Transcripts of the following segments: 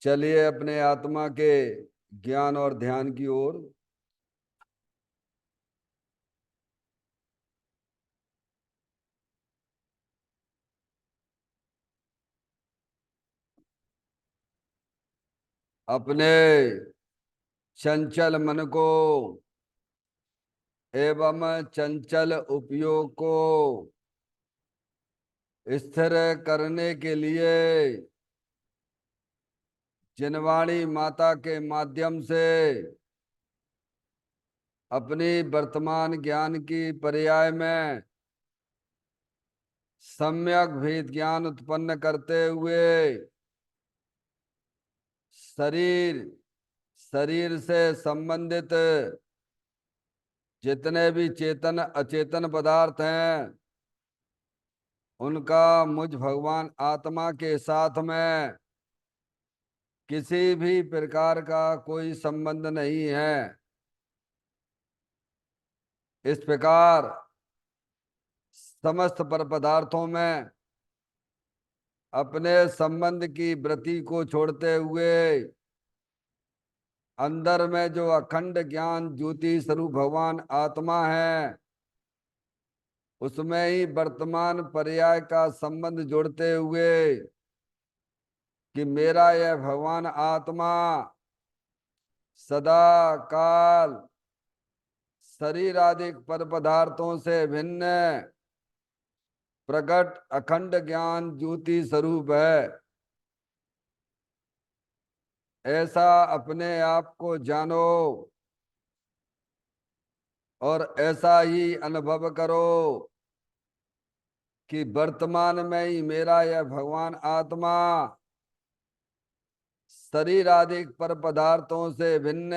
चलिए अपने आत्मा के ज्ञान और ध्यान की ओर। अपने चंचल मन को एवं चंचल उपयोग को स्थिर करने के लिए जिनवाणी माता के माध्यम से अपनी वर्तमान ज्ञान की पर्याय में सम्यक भेद ज्ञान उत्पन्न करते हुए शरीर शरीर से संबंधित जितने भी चेतन अचेतन पदार्थ हैं उनका मुझ भगवान आत्मा के साथ में किसी भी प्रकार का कोई संबंध नहीं है। इस प्रकार समस्त पर पदार्थों में अपने संबंध की वृत्ति को छोड़ते हुए अंदर में जो अखंड ज्ञान ज्योति स्वरूप भगवान आत्मा है उसमें ही वर्तमान पर्याय का संबंध जोड़ते हुए कि मेरा यह भगवान आत्मा सदा काल शरीर आदि पर पदार्थों से भिन्न प्रकट अखंड ज्ञान ज्योति स्वरूप है। ऐसा अपने आप को जानो और ऐसा ही अनुभव करो कि वर्तमान में ही मेरा यह भगवान आत्मा शरीर आदि पर पदार्थों से भिन्न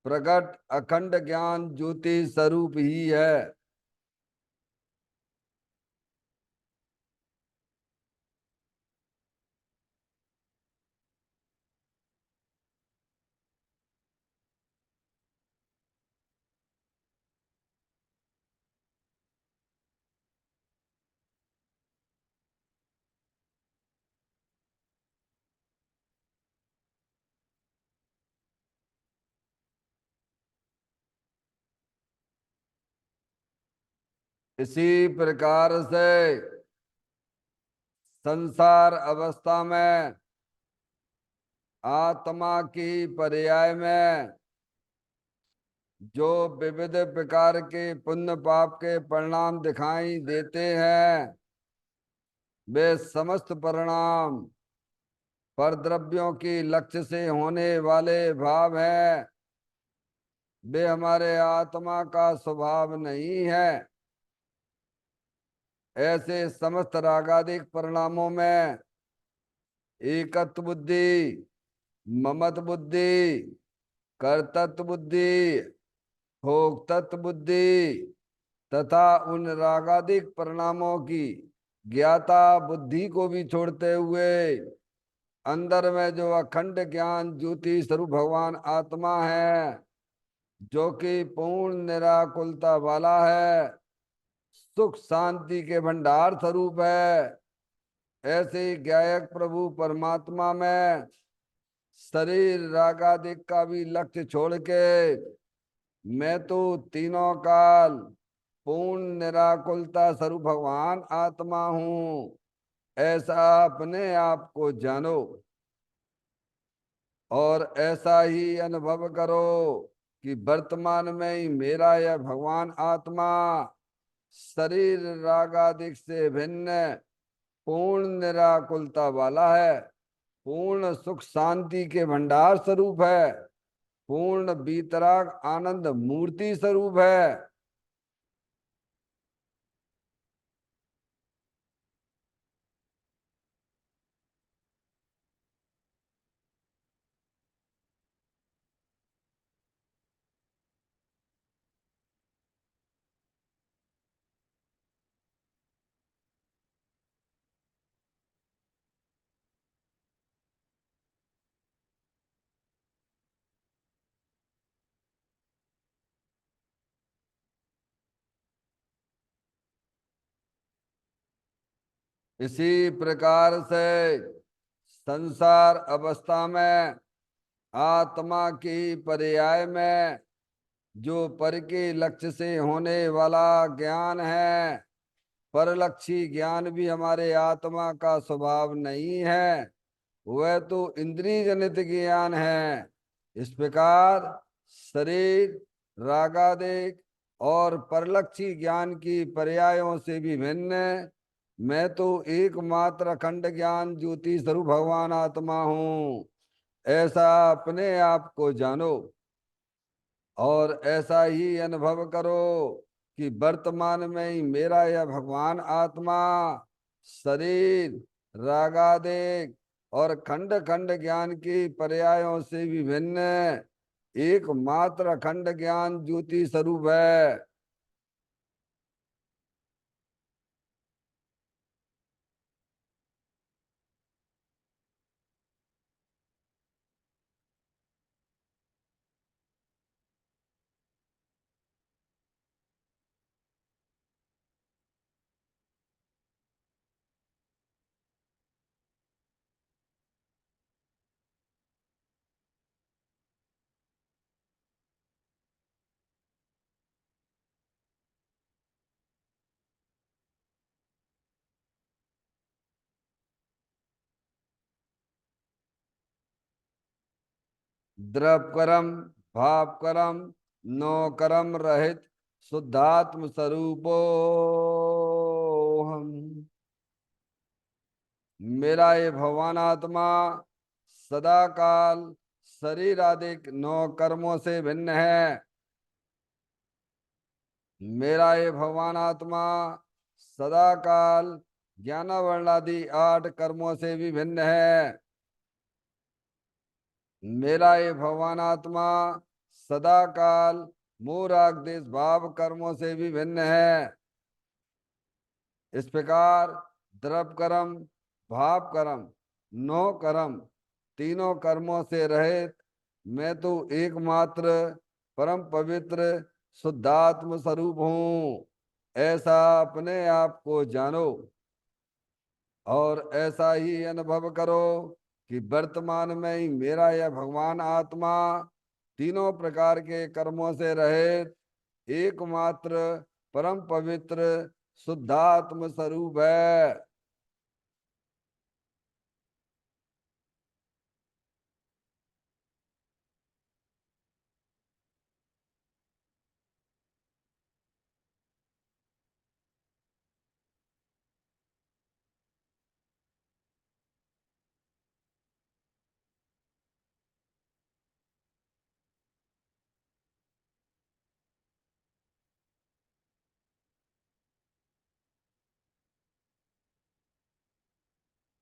प्रकट अखंड ज्ञान ज्योति स्वरूप ही है। इसी प्रकार से संसार अवस्था में आत्मा की पर्याय में जो विविध प्रकार के पुण्य पाप के परिणाम दिखाई देते हैं वे समस्त परिणाम पर द्रव्यों की लक्ष्य से होने वाले भाव हैं। वे हमारे आत्मा का स्वभाव नहीं है। ऐसे समस्त रागादिक परिणामों में एकत्व बुद्धि, ममत बुद्धि, कर्तृत्व बुद्धि, भोक्तृत्व बुद्धि तथा उन रागादिक परिणामों की ज्ञाता बुद्धि को भी छोड़ते हुए अंदर में जो अखंड ज्ञान ज्योति स्वरूप भगवान आत्मा है जो कि पूर्ण निराकुलता वाला है, सुख शांति के भंडार स्वरूप है, ऐसे ही ज्ञायक प्रभु परमात्मा में शरीर रागादिक का भी लक्ष्य छोड़ के मैं तो तीनों काल पूर्ण निराकुलता स्वरूप भगवान आत्मा हूं, ऐसा अपने आप को जानो और ऐसा ही अनुभव करो कि वर्तमान में ही मेरा यह भगवान आत्मा शरीर रागादिक से भिन्न पूर्ण निराकुलता वाला है, पूर्ण सुख शांति के भंडार स्वरूप है, पूर्ण बीतराग आनंद मूर्ति स्वरूप है। इसी प्रकार से संसार अवस्था में आत्मा की पर्याय में जो पर के लक्ष्य से होने वाला ज्ञान है, परलक्षी ज्ञान भी हमारे आत्मा का स्वभाव नहीं है, वह तो इंद्रिय जनित ज्ञान है। इस प्रकार शरीर, रागादेग और परलक्षी ज्ञान की पर्यायों से भी भिन्न मैं तो एकमात्र अखंड ज्ञान ज्योति स्वरूप भगवान आत्मा हूँ, ऐसा अपने आप को जानो और ऐसा ही अनुभव करो कि वर्तमान में ही मेरा यह भगवान आत्मा शरीर, रागादेग और खंड खंड ज्ञान की पर्यायों से भी भिन्न एकमात्र अखंड ज्ञान ज्योति स्वरूप है। द्रव करम, भाव करम, नो करम रहित शुद्धात्म स्वरूपो हम। मेरा ये भगवान आत्मा सदा काल शरीर आदि नौ कर्मों से भिन्न है। मेरा ये भगवान आत्मा सदा काल ज्ञान वर्णादि 8 कर्मों से भी भिन्न है। मेरा ये भगवान आत्मा सदा काल मूराग देश भाव कर्मों से भी भिन्न है। इस प्रकार द्रव कर्म, भाव कर्म, नौ कर्म तीनों कर्मों से रहित मैं तो एकमात्र परम पवित्र शुद्धात्म स्वरूप हूँ, ऐसा अपने आप को जानो और ऐसा ही अनुभव करो कि वर्तमान में ही मेरा यह भगवान आत्मा तीनों प्रकार के कर्मों से रहित एकमात्र परम पवित्र शुद्धात्म स्वरूप है।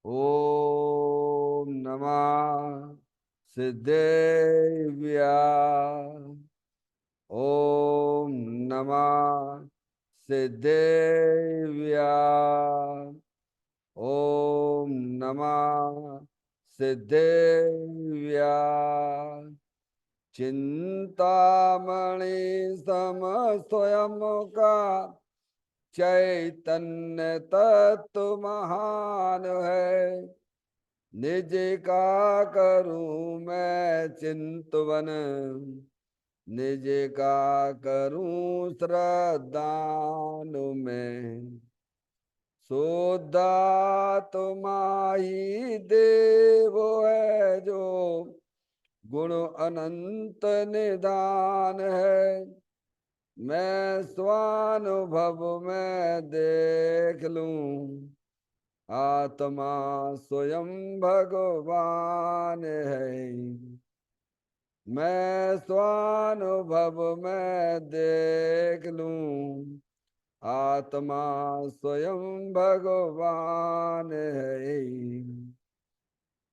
ओम नमः सिद्धेव्या। ओम नमः सिद्धेव्या। ओम नमः सिद्धेव्या। चिंतामणि सम स्वयं का चैतन्य तत्व महान है। निज का करूं मैं चिंतवन, निज का करूं श्रद्धान में। शुद्धात्मा ही देव है जो गुण अनंत निदान है। मैं स्वानुभव में देख लूं आत्मा स्वयं भगवान है। मैं स्वानुभव में देख लूं आत्मा स्वयं भगवान है।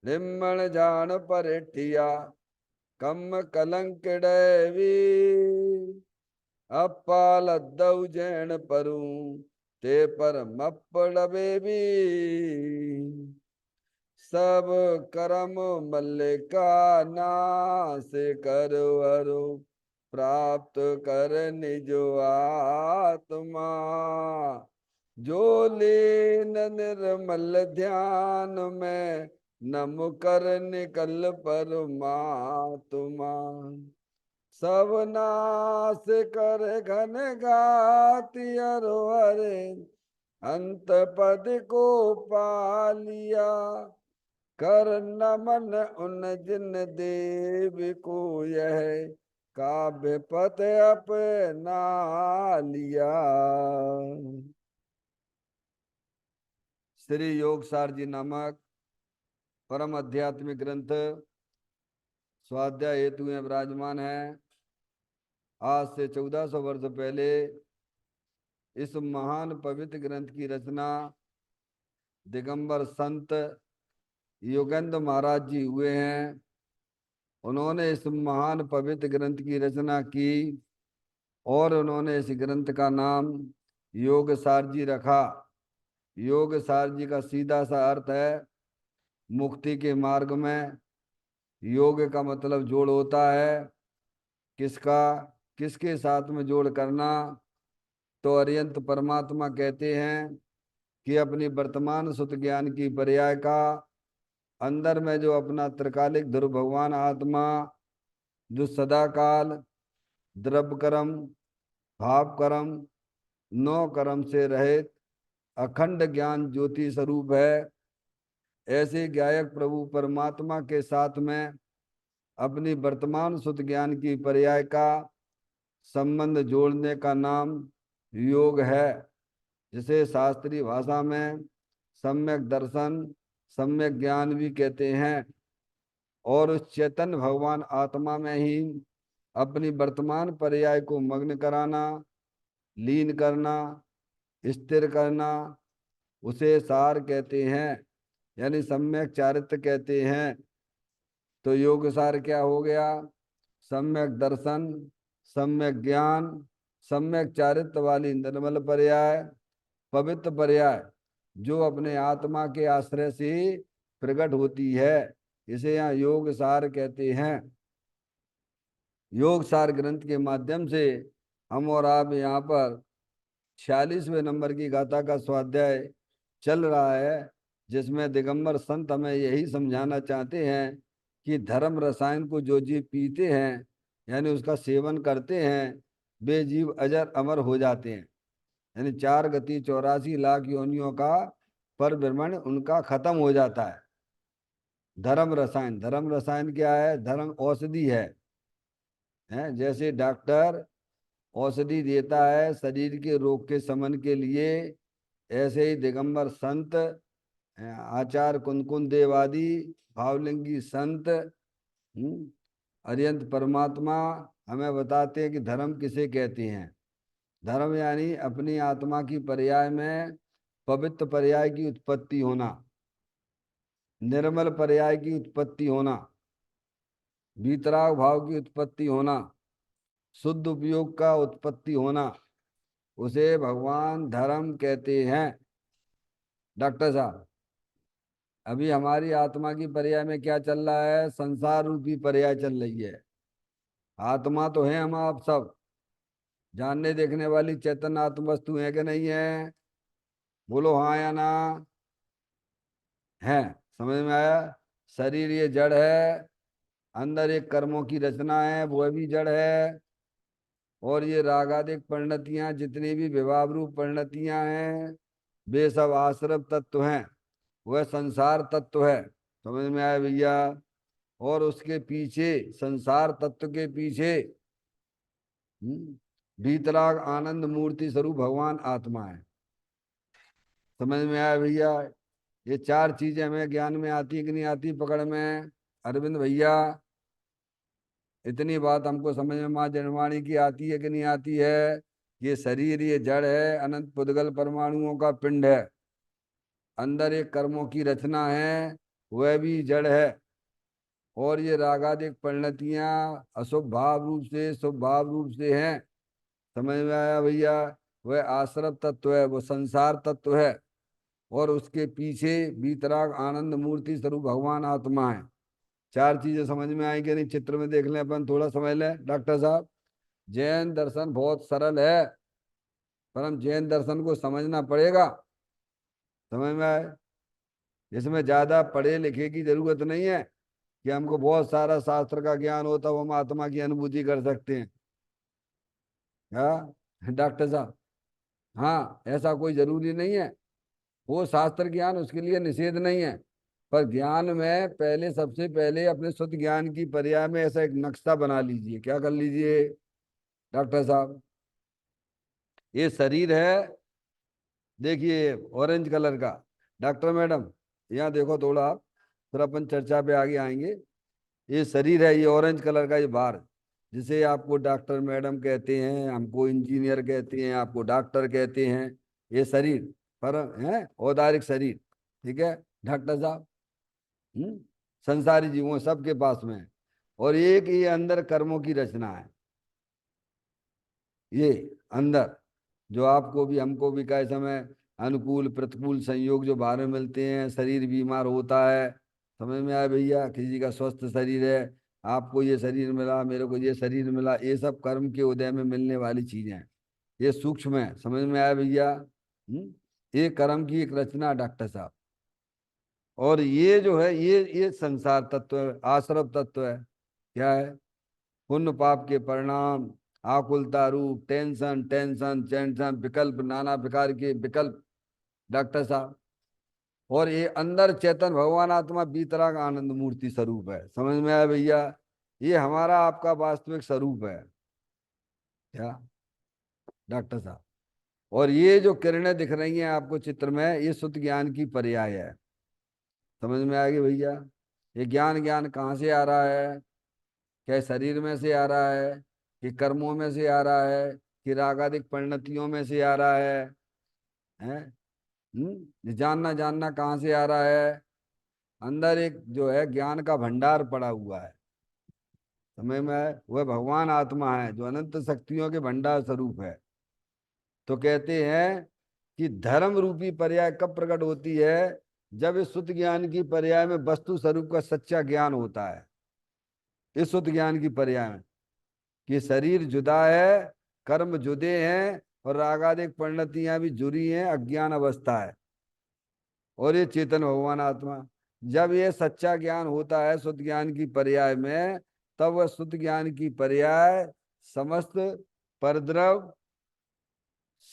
निम्मण जान परिठिया कम कलंक डैवी। अपालद्दौ जैन परू ते पर मप्पड़बे भी। सब कर्म मल्लिका नाश करो हरो प्राप्त कर निज आत्मा। जो लीन निर्मल ध्यान में न मुकर निकल परमात्मा। सब नाश कर घन गाति हरे, अंत पद को पालिया। कर नमन उन जिन देव को यह काव्य पत अपना लिया। श्री योगसार जी नामक परम आध्यात्मिक ग्रंथ स्वाध्याय हेतु में विराजमान है। आज से 1400 वर्ष पहले इस महान पवित्र ग्रंथ की रचना दिगंबर संत योगेंद्र महाराज जी हुए हैं। उन्होंने इस महान पवित्र ग्रंथ की रचना की और उन्होंने इस ग्रंथ का नाम योगसार जी रखा। योगसार जी का सीधा सा अर्थ है मुक्ति के मार्ग में। योग का मतलब जोड़ होता है। किसका किसके साथ में जोड़ करना? तो अरियंत परमात्मा कहते हैं कि अपनी वर्तमान सुत ज्ञान की पर्याय का अंदर में जो अपना त्रिकालिक ध्रुव भगवान आत्मा जो सदाकाल द्रव्य कर्म भाव कर्म नौ कर्म से रहित अखंड ज्ञान ज्योति स्वरूप है, ऐसे गायक प्रभु परमात्मा के साथ में अपनी वर्तमान सुत ज्ञान की पर्याय का संबंध जोड़ने का नाम योग है, जिसे शास्त्रीय भाषा में सम्यक दर्शन सम्यक ज्ञान भी कहते हैं। और उस चैतन्य भगवान आत्मा में ही अपनी वर्तमान पर्याय को मग्न कराना, लीन करना, स्थिर करना, उसे सार कहते हैं, यानी सम्यक चारित्र कहते हैं। तो योग सार क्या हो गया? सम्यक दर्शन, सम्यक ज्ञान, सम्यक चारित्र वाली निर्मल पर्याय, पवित्र पर्याय जो अपने आत्मा के आश्रय से प्रकट होती है, इसे यहाँ योग सार कहते हैं। योग सार ग्रंथ के माध्यम से हम और आप यहाँ पर 46वें नंबर की गाथा का स्वाध्याय चल रहा है, जिसमें दिगंबर संत हमें यही समझाना चाहते हैं कि धर्म रसायन को जो जीव पीते हैं यानी उसका सेवन करते हैं, वे जीव अजर अमर हो जाते हैं। यानी 4 गति 84 लाख योनियों का परिभ्रमण उनका खत्म हो जाता है। धर्म रसायन क्या है? धर्म औषधि है। जैसे डॉक्टर औषधि देता है शरीर के रोग के शमन के लिए, ऐसे ही दिगंबर संत आचार्य कुंदकुंद देवादि भावलिंगी संत अरियंत परमात्मा हमें बताते हैं कि धर्म किसे कहते हैं। धर्म यानी अपनी आत्मा की पर्याय में पवित्र पर्याय की उत्पत्ति होना, निर्मल पर्याय की उत्पत्ति होना, वीतराग भाव की उत्पत्ति होना, शुद्ध उपयोग का उत्पत्ति होना, उसे भगवान धर्म कहते हैं। डॉक्टर साहब, अभी हमारी आत्मा की पर्याय में क्या चल रहा है? संसार रूपी पर्याय चल रही है। आत्मा तो है हम आप सब, जानने देखने वाली चैतन्य आत्म वस्तु है कि नहीं है? बोलो हाँ या ना। है? समझ में आया? शरीर ये जड़ है, अंदर एक कर्मों की रचना है, वह भी जड़ है। और ये रागादिक परिणतियां जितनी भी विभाव रूप परिणतियां हैं, वे सब आश्रव तत्व हैं, वह संसार तत्व है। समझ में आया भैया? और उसके पीछे संसार तत्व के पीछे वीतराग आनंद मूर्ति स्वरूप भगवान आत्मा है। समझ में आया भैया? ये 4 चीजें हमें ज्ञान में आती कि नहीं आती पकड़ में? अरविंद भैया, इतनी बात हमको समझ में माँ जनवाणी की आती है कि नहीं आती है? ये शरीर ये जड़ है, अनंत पुद्गल परमाणुओं का पिंड है, अंदर एक कर्मों की रचना है, वह भी जड़ है। और ये रागादिक परिणतियां अशुभ भाव रूप से शुभ भाव रूप से हैं। समझ में आया भैया? वह आश्रव तत्व है, वो संसार तत्व है। और उसके पीछे वीतराग आनंद मूर्ति स्वरूप भगवान आत्मा है। 4 चीजें समझ में आएंगे नहीं? चित्र में देख लें अपन, थोड़ा समझ लें डॉक्टर साहब। जैन दर्शन बहुत सरल है, पर हम जैन दर्शन को समझना पड़ेगा। समझ में आए? इसमें ज्यादा पढ़े लिखे की जरूरत नहीं है कि हमको बहुत सारा शास्त्र का ज्ञान होता हो हम आत्मा की अनुभूति कर सकते हैं। हाँ डॉक्टर साहब, हाँ ऐसा कोई जरूरी नहीं है। वो शास्त्र ज्ञान उसके लिए निषेध नहीं है, पर ज्ञान में पहले सबसे पहले अपने शुद्ध ज्ञान की पर्याय में ऐसा एक नक्शा बना लीजिए। क्या कर लीजिए डॉक्टर साहब? ये शरीर है, देखिए ऑरेंज कलर का। डॉक्टर मैडम यहाँ देखो थोड़ा आप, फिर अपन चर्चा पे आगे आएंगे। ये शरीर है, ये ऑरेंज कलर का, ये बार, जिसे आपको डॉक्टर मैडम कहते हैं, हमको इंजीनियर कहते हैं, आपको डॉक्टर कहते हैं। ये शरीर पर है औदारिक शरीर, ठीक है डॉक्टर साहब। संसारी जीवों सबके पास में है। और एक ये अंदर कर्मों की रचना है। ये अंदर जो आपको भी हमको भी कई समय अनुकूल प्रतिकूल संयोग जो बाहर में मिलते हैं, शरीर बीमार होता है, समझ में आया भैया? किसी का स्वस्थ शरीर है, आपको ये शरीर मिला, मेरे को ये शरीर मिला, ये सब कर्म के उदय में मिलने वाली चीजें हैं। ये सूक्ष्म है, समझ में आया भैया? ये कर्म की एक रचना है डॉक्टर साहब। और ये जो है ये संसार तत्व है, आश्रव तत्व है। क्या है? पुण्य पाप के परिणाम, आकुलता रूप, टेंशन टेंशन टेंशन, विकल्प, नाना प्रकार के विकल्प डॉक्टर साहब। और ये अंदर चेतन भगवान आत्मा बीतराग आनंद मूर्ति स्वरूप है। समझ में आया भैया? ये हमारा आपका वास्तविक स्वरूप है। क्या डॉक्टर साहब? और ये जो किरणें दिख रही हैं आपको चित्र में, ये शुद्ध ज्ञान की पर्याय है। समझ में आ गई भैया? ये ज्ञान ज्ञान कहाँ से आ रहा है? क्या शरीर में से आ रहा है, कि कर्मों में से आ रहा है, कि रागादिक परिणतियों में से आ रहा है? ये जानना जानना कहाँ से आ रहा है? अंदर एक जो है ज्ञान का भंडार पड़ा हुआ है। समय में वह भगवान आत्मा है जो अनंत शक्तियों के भंडार स्वरूप है। तो कहते हैं कि धर्म रूपी पर्याय कब प्रकट होती है? जब इस शुद्ध ज्ञान की पर्याय में वस्तु स्वरूप का सच्चा ज्ञान होता है। इस शुद्ध ज्ञान की पर्याय में कि शरीर जुदा है, कर्म जुदे हैं, और रागादिक परिणतियां भी जुड़ी हैं, अज्ञान अवस्था है, और ये चेतन भगवान आत्मा। जब ये सच्चा ज्ञान होता है शुद्ध ज्ञान की पर्याय में, तब वह शुद्ध ज्ञान की पर्याय समस्त परद्रव,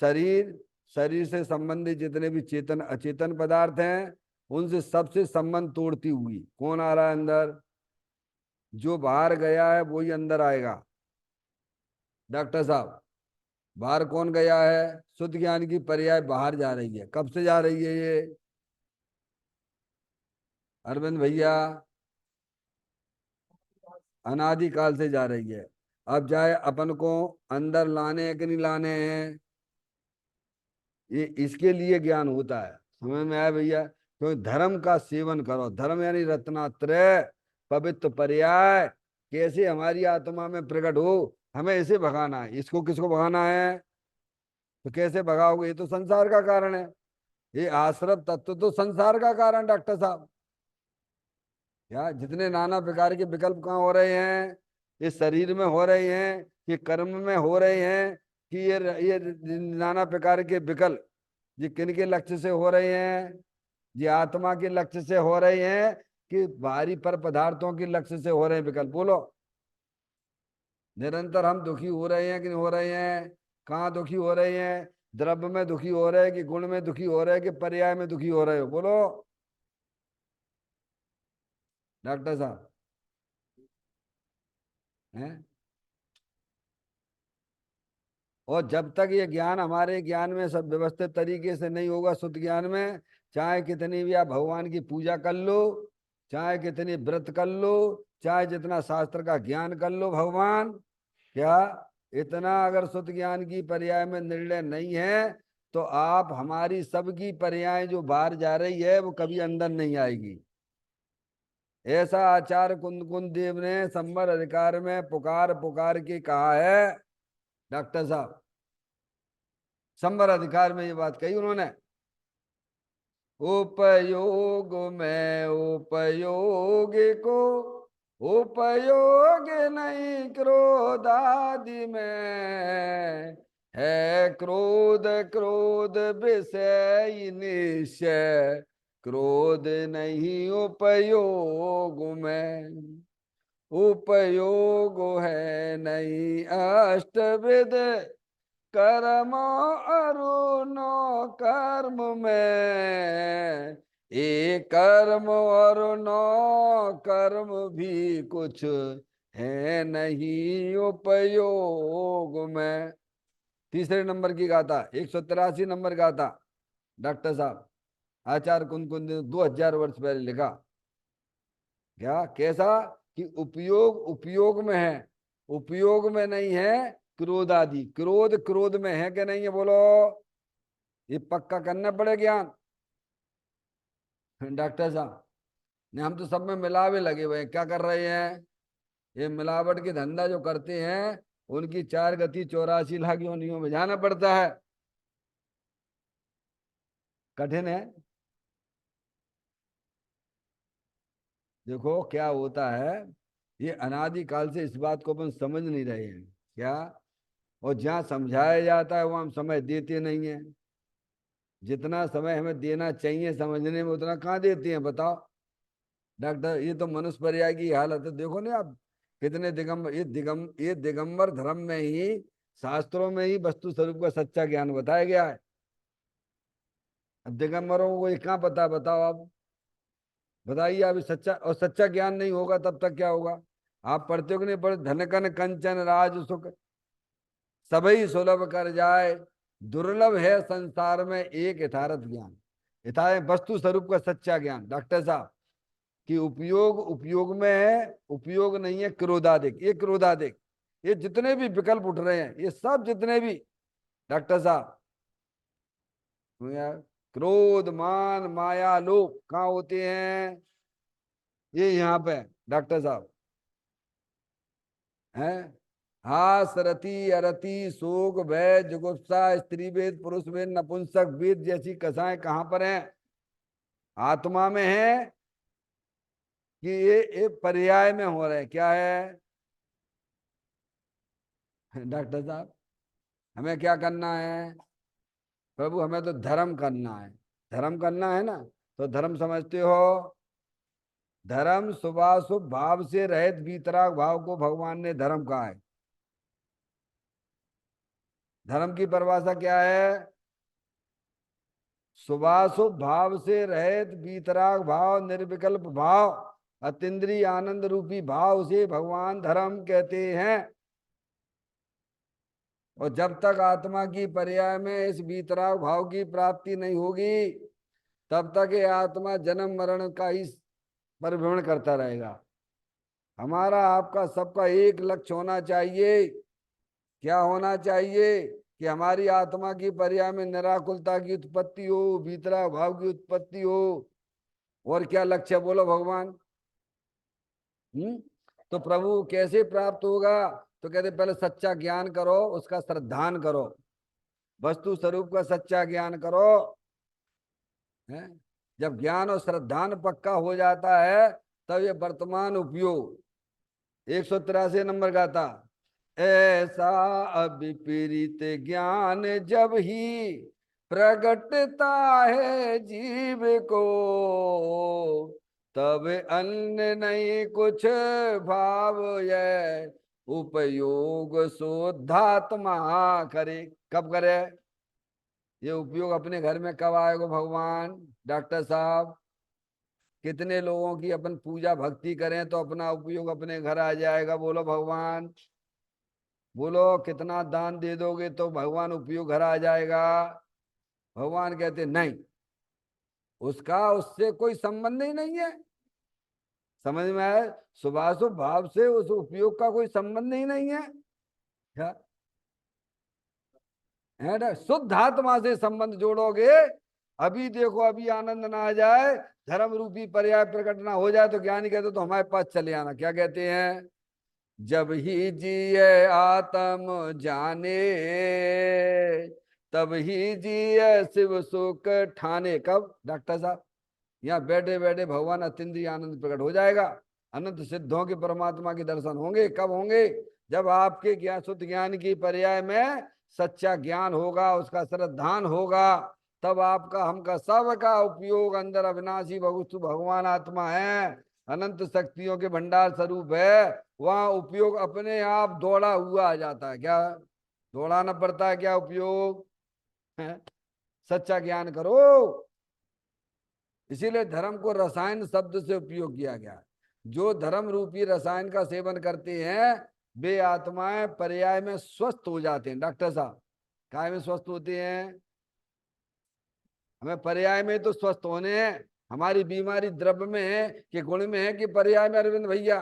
शरीर, शरीर से संबंधित जितने भी चेतन अचेतन पदार्थ हैं, उनसे सबसे संबंध तोड़ती हुई कौन आ रहा है अंदर? जो बाहर गया है वही अंदर आएगा डॉक्टर साहब। बाहर कौन गया है? शुद्ध ज्ञान की पर्याय बाहर जा रही है। कब से जा रही है ये अरविंद भैया? अनादिकाल से जा रही है। अब जाए अपन को अंदर लाने हैं कि नहीं लाने हैं, ये इसके लिए ज्ञान होता है। समझ में आया भैया? क्योंकि धर्म का सेवन करो, धर्म यानी रत्नात्रय पवित्र पर्याय कैसे हमारी आत्मा में प्रकट हो, हमें इसे भगाना है। इसको किसको भगाना है? तो कैसे भगाओगे? ये तो संसार का कारण है। ये आश्रव तत्व तो संसार का कारण डॉक्टर साहब। क्या जितने नाना प्रकार के विकल्प कहाँ हो रहे हैं? इस शरीर में हो रहे हैं, कि कर्म में हो रहे हैं, कि ये नाना प्रकार के विकल्प ये किन के लक्ष्य से हो रहे हैं? ये आत्मा के लक्ष्य से हो रहे हैं, कि बाहरी पर पदार्थों के लक्ष्य से हो रहे हैं विकल्प? बोलो। निरंतर हम दुखी हो रहे हैं कि नहीं हो रहे हैं? कहाँ दुखी हो रहे हैं? द्रव्य में दुखी हो रहे हैं, कि गुण में दुखी हो रहे हैं, कि पर्याय में दुखी हो रहे हो? बोलो डॉक्टर साहब। हैं? और जब तक ये ज्ञान हमारे ज्ञान में सब व्यवस्थित तरीके से नहीं होगा शुद्ध ज्ञान में, चाहे कितनी भी आप भगवान की पूजा कर लो, चाहे कितनी व्रत कर लो, चाहे जितना शास्त्र का ज्ञान कर लो, भगवान क्या इतना अगर शुद्ध ज्ञान की पर्याय में निर्णय नहीं है, तो आप हमारी सबकी पर्याय जो बाहर जा रही है वो कभी अंदर नहीं आएगी। ऐसा आचार्य कुंद कुंद देव ने संवर अधिकार में पुकार पुकार के कहा है डॉक्टर साहब। संवर अधिकार में ये बात कही उन्होंने। उपयोग में उपयोग को उपयोग नहीं क्रोध आदि में, है क्रोध क्रोध विषय निश्चय, क्रोध नहीं उपयोग में, उपयोग है नहीं अष्टविध कर्म अरुण कर्म में, एक कर्म और नौ कर्म भी कुछ है नहीं उपयोग में। तीसरे नंबर की गाथा, 183 नंबर गाथा, डॉक्टर साहब आचार्य कुंद 2000 वर्ष पहले लिखा। क्या कैसा कि उपयोग उपयोग में है, उपयोग में नहीं है क्रोध आदि। क्रोध क्रोध में है कि नहीं है बोलो, ये पक्का करना पड़े ज्ञान। डॉक्टर साहब ने हम तो सब में मिलावे लगे हुए हैं, क्या कर रहे हैं? ये मिलावट की धंधा जो करते हैं उनकी 4 गति 84 लाख योनियों में जाना पड़ता है। कठिन है। देखो क्या होता है, ये अनादि काल से इस बात को अपन समझ नहीं रहे हैं क्या, और जहाँ समझाया जाता है वहां हम समय देते नहीं है। जितना समय हमें देना चाहिए समझने में उतना कहाँ देते हैं बताओ डॉक्टर। ये तो मनुष्य पर्याय की हालत है। देखो ना आप, कितने दिगंबर, ये दिगंबर धर्म में ही, शास्त्रों में ही वस्तु स्वरूप का सच्चा ज्ञान बताया गया है। अब दिगंबरों को ये कहाँ पता, बताओ आप, बताइए। अभी सच्चा और सच्चा ज्ञान नहीं होगा तब तक क्या होगा? आप पढ़ते हो कि नहीं पढ़ते? धन कन कंचन राज सुख सभी सुलभ कर जाए, दुर्लभ है संसार में एक यथार्थ ज्ञान। यथार्थ वस्तु स्वरूप का सच्चा ज्ञान डॉक्टर साहब कि उपयोग उपयोग में है, उपयोग नहीं है क्रोधाधिक। ये क्रोधाधिक, ये जितने भी विकल्प उठ रहे हैं ये सब जितने भी डॉक्टर साहब, क्रोध मान माया लोभ कहाँ होते हैं? ये यहाँ पे डॉक्टर साहब हैं। हास रति अरति शोक भय जुगुप्सा स्त्री वेद पुरुष वेद नपुंसक वेद जैसी कथाएं कहाँ पर हैं? आत्मा में है कि ये पर्याय में हो रहे हैं? क्या है डॉक्टर साहब? हमें क्या करना है प्रभु? हमें तो धर्म करना है। धर्म करना है ना, तो धर्म समझते हो? धर्म शुभाशुभ भाव से रहित वीतराग भाव को भगवान ने धर्म कहा है। धर्म की परिभाषा क्या है? शुभाशुभ भाव से रहित वीतराग भाव, निर्विकल्प भाव, अतीन्द्रिय आनंद रूपी भाव से भगवान धर्म कहते हैं। और जब तक आत्मा की पर्याय में इस वीतराग भाव की प्राप्ति नहीं होगी तब तक ये आत्मा जन्म मरण का ही परिभ्रमण करता रहेगा। हमारा आपका सबका एक लक्ष्य होना चाहिए। क्या होना चाहिए? कि हमारी आत्मा की पर्याय में निराकुलता की उत्पत्ति हो, वीतराग भाव की उत्पत्ति हो। और क्या लक्ष्य बोलो भगवान? तो प्रभु कैसे प्राप्त होगा? तो कहते पहले सच्चा ज्ञान करो, उसका श्रद्धान करो, वस्तु स्वरूप का सच्चा ज्ञान करो। है? जब ज्ञान और श्रद्धान पक्का हो जाता है तब ये वर्तमान उपयोग, 183 नंबर का था। ऐसा अविपरीत ज्ञान जब ही प्रगटता है जीव को, तब अन्य नहीं कुछ भाव ये उपयोग शुद्धात्मा करे। कब करे ये उपयोग? अपने घर में कब आएगा भगवान? डॉक्टर साहब कितने लोगों की अपन पूजा भक्ति करें तो अपना उपयोग अपने घर आ जाएगा? बोलो भगवान, बोलो कितना दान दे दोगे तो भगवान उपयोग घर आ जाएगा? भगवान कहते नहीं, उसका उससे कोई संबंध ही नहीं है। समझ में आए? शुभाशुभ भाव से उस उपयोग का कोई संबंध ही नहीं है। क्या है ना? शुद्ध आत्मा से संबंध जोड़ोगे। अभी देखो, अभी आनंद ना आ जाए, धर्म रूपी पर्याय प्रकट ना हो जाए तो ज्ञानी कहते तो हमारे पास चले आना। क्या कहते हैं? जब ही जिये आत्म जाने, तब ही जिये शिव सुख ठाने। कब डॉक्टर साहब? यहाँ बैठे बैठे भगवान अत्यंत आनंद प्रकट हो जाएगा। अनंत सिद्धों के परमात्मा के दर्शन होंगे। कब होंगे? जब आपके ज्ञान शुद्ध ज्ञान की पर्याय में सच्चा ज्ञान होगा, उसका श्रद्धान होगा, तब आपका हमका सबका उपयोग अंदर अविनाशी वस्तु भगवान आत्मा है, अनंत शक्तियों के भंडार स्वरूप है, वहां उपयोग अपने आप दौड़ा हुआ आ जाता है। क्या दौड़ाना पड़ता है? क्या उपयोग है? सच्चा ज्ञान करो। इसीलिए धर्म को रसायन शब्द से उपयोग किया गया। जो धर्म रूपी रसायन का सेवन करते हैं वे आत्माएं पर्याय में स्वस्थ हो जाते हैं। डॉक्टर साहब काय में स्वस्थ होते हैं? हमें पर्याय में तो स्वस्थ होने हैं। हमारी बीमारी द्रव्य में है कि गुण में है कि पर्याय में? अरविंद भैया,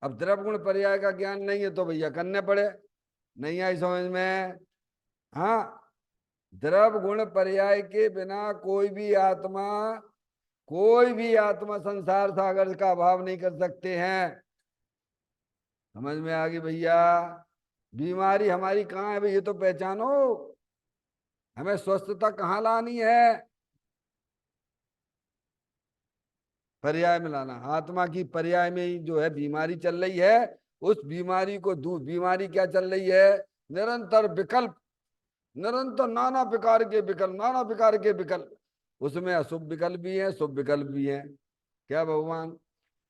अब द्रव्य गुण पर्याय का ज्ञान नहीं है तो भैया करने पड़े। नहीं आई समझ में? हाँ, द्रव्य गुण पर्याय के बिना कोई भी आत्मा संसार सागर का अभाव नहीं कर सकते हैं। समझ में आ गई भैया? बीमारी हमारी कहाँ है भाई, ये तो पहचानो। हमें स्वस्थता कहाँ लानी है? पर्याय में लाना। आत्मा की पर्याय में ही जो है बीमारी चल रही है। उस बीमारी को दूर, बीमारी क्या चल रही है? निरंतर विकल्प, निरंतर नाना प्रकार के विकल्प, नाना प्रकार के विकल्प। उसमें अशुभ विकल्प भी है, शुभ विकल्प भी है। क्या भगवान,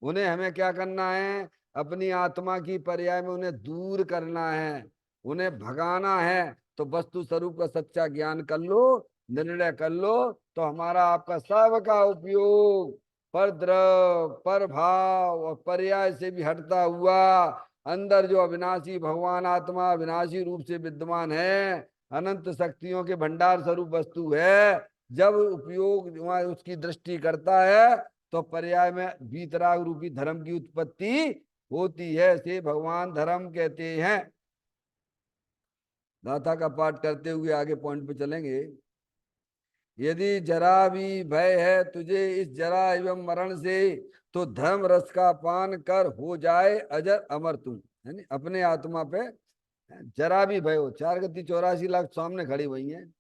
उन्हें हमें क्या करना है? अपनी आत्मा की पर्याय में उन्हें दूर करना है, उन्हें भगाना है। तो वस्तु स्वरूप का सच्चा ज्ञान कर लो, निर्णय कर लो, तो हमारा आपका सबका उपयोग पर द्रव, पर भाव और पर्याय से भी हटता हुआ अंदर जो अविनाशी भगवान आत्मा अविनाशी रूप से विद्यमान है, अनंत शक्तियों के भंडार स्वरूप वस्तु है, जब उपयोग उसकी दृष्टि करता है तो पर्याय में वीतराग रूपी धर्म की उत्पत्ति होती है। से भगवान धर्म कहते हैं। गाथा का पाठ करते हुए आगे पॉइंट पे चलेंगे। यदि जरा भी भय है तुझे इस जरा एवं मरण से, तो धर्म रस का पान कर हो जाए अजर अमर तू। यानी अपने आत्मा पे जरा भी भय हो, 4 गति 84 लाख सामने खड़ी हुई है।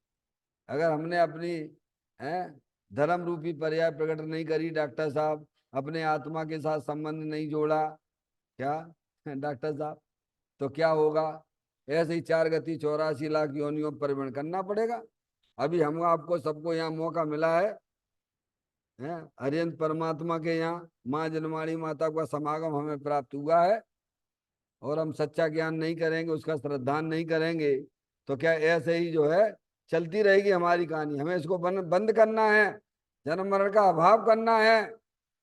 अगर हमने अपनी है धर्म रूपी पर्याय प्रकट नहीं करी डॉक्टर साहब, अपने आत्मा के साथ संबंध नहीं जोड़ा, क्या डॉक्टर साहब, तो क्या होगा? ऐसे ही 4 गति 84 लाख योनियों पर परिवहन करना पड़ेगा। अभी हम आपको सबको यहाँ मौका मिला है हरियंत परमात्मा के यहाँ माँ जनमाणी माता का समागम हमें प्राप्त हुआ है, और हम सच्चा ज्ञान नहीं करेंगे, उसका श्रद्धान नहीं करेंगे, तो क्या ऐसे ही जो है चलती रहेगी हमारी कहानी? हमें इसको बंद करना है, जन्म मरण का अभाव करना है,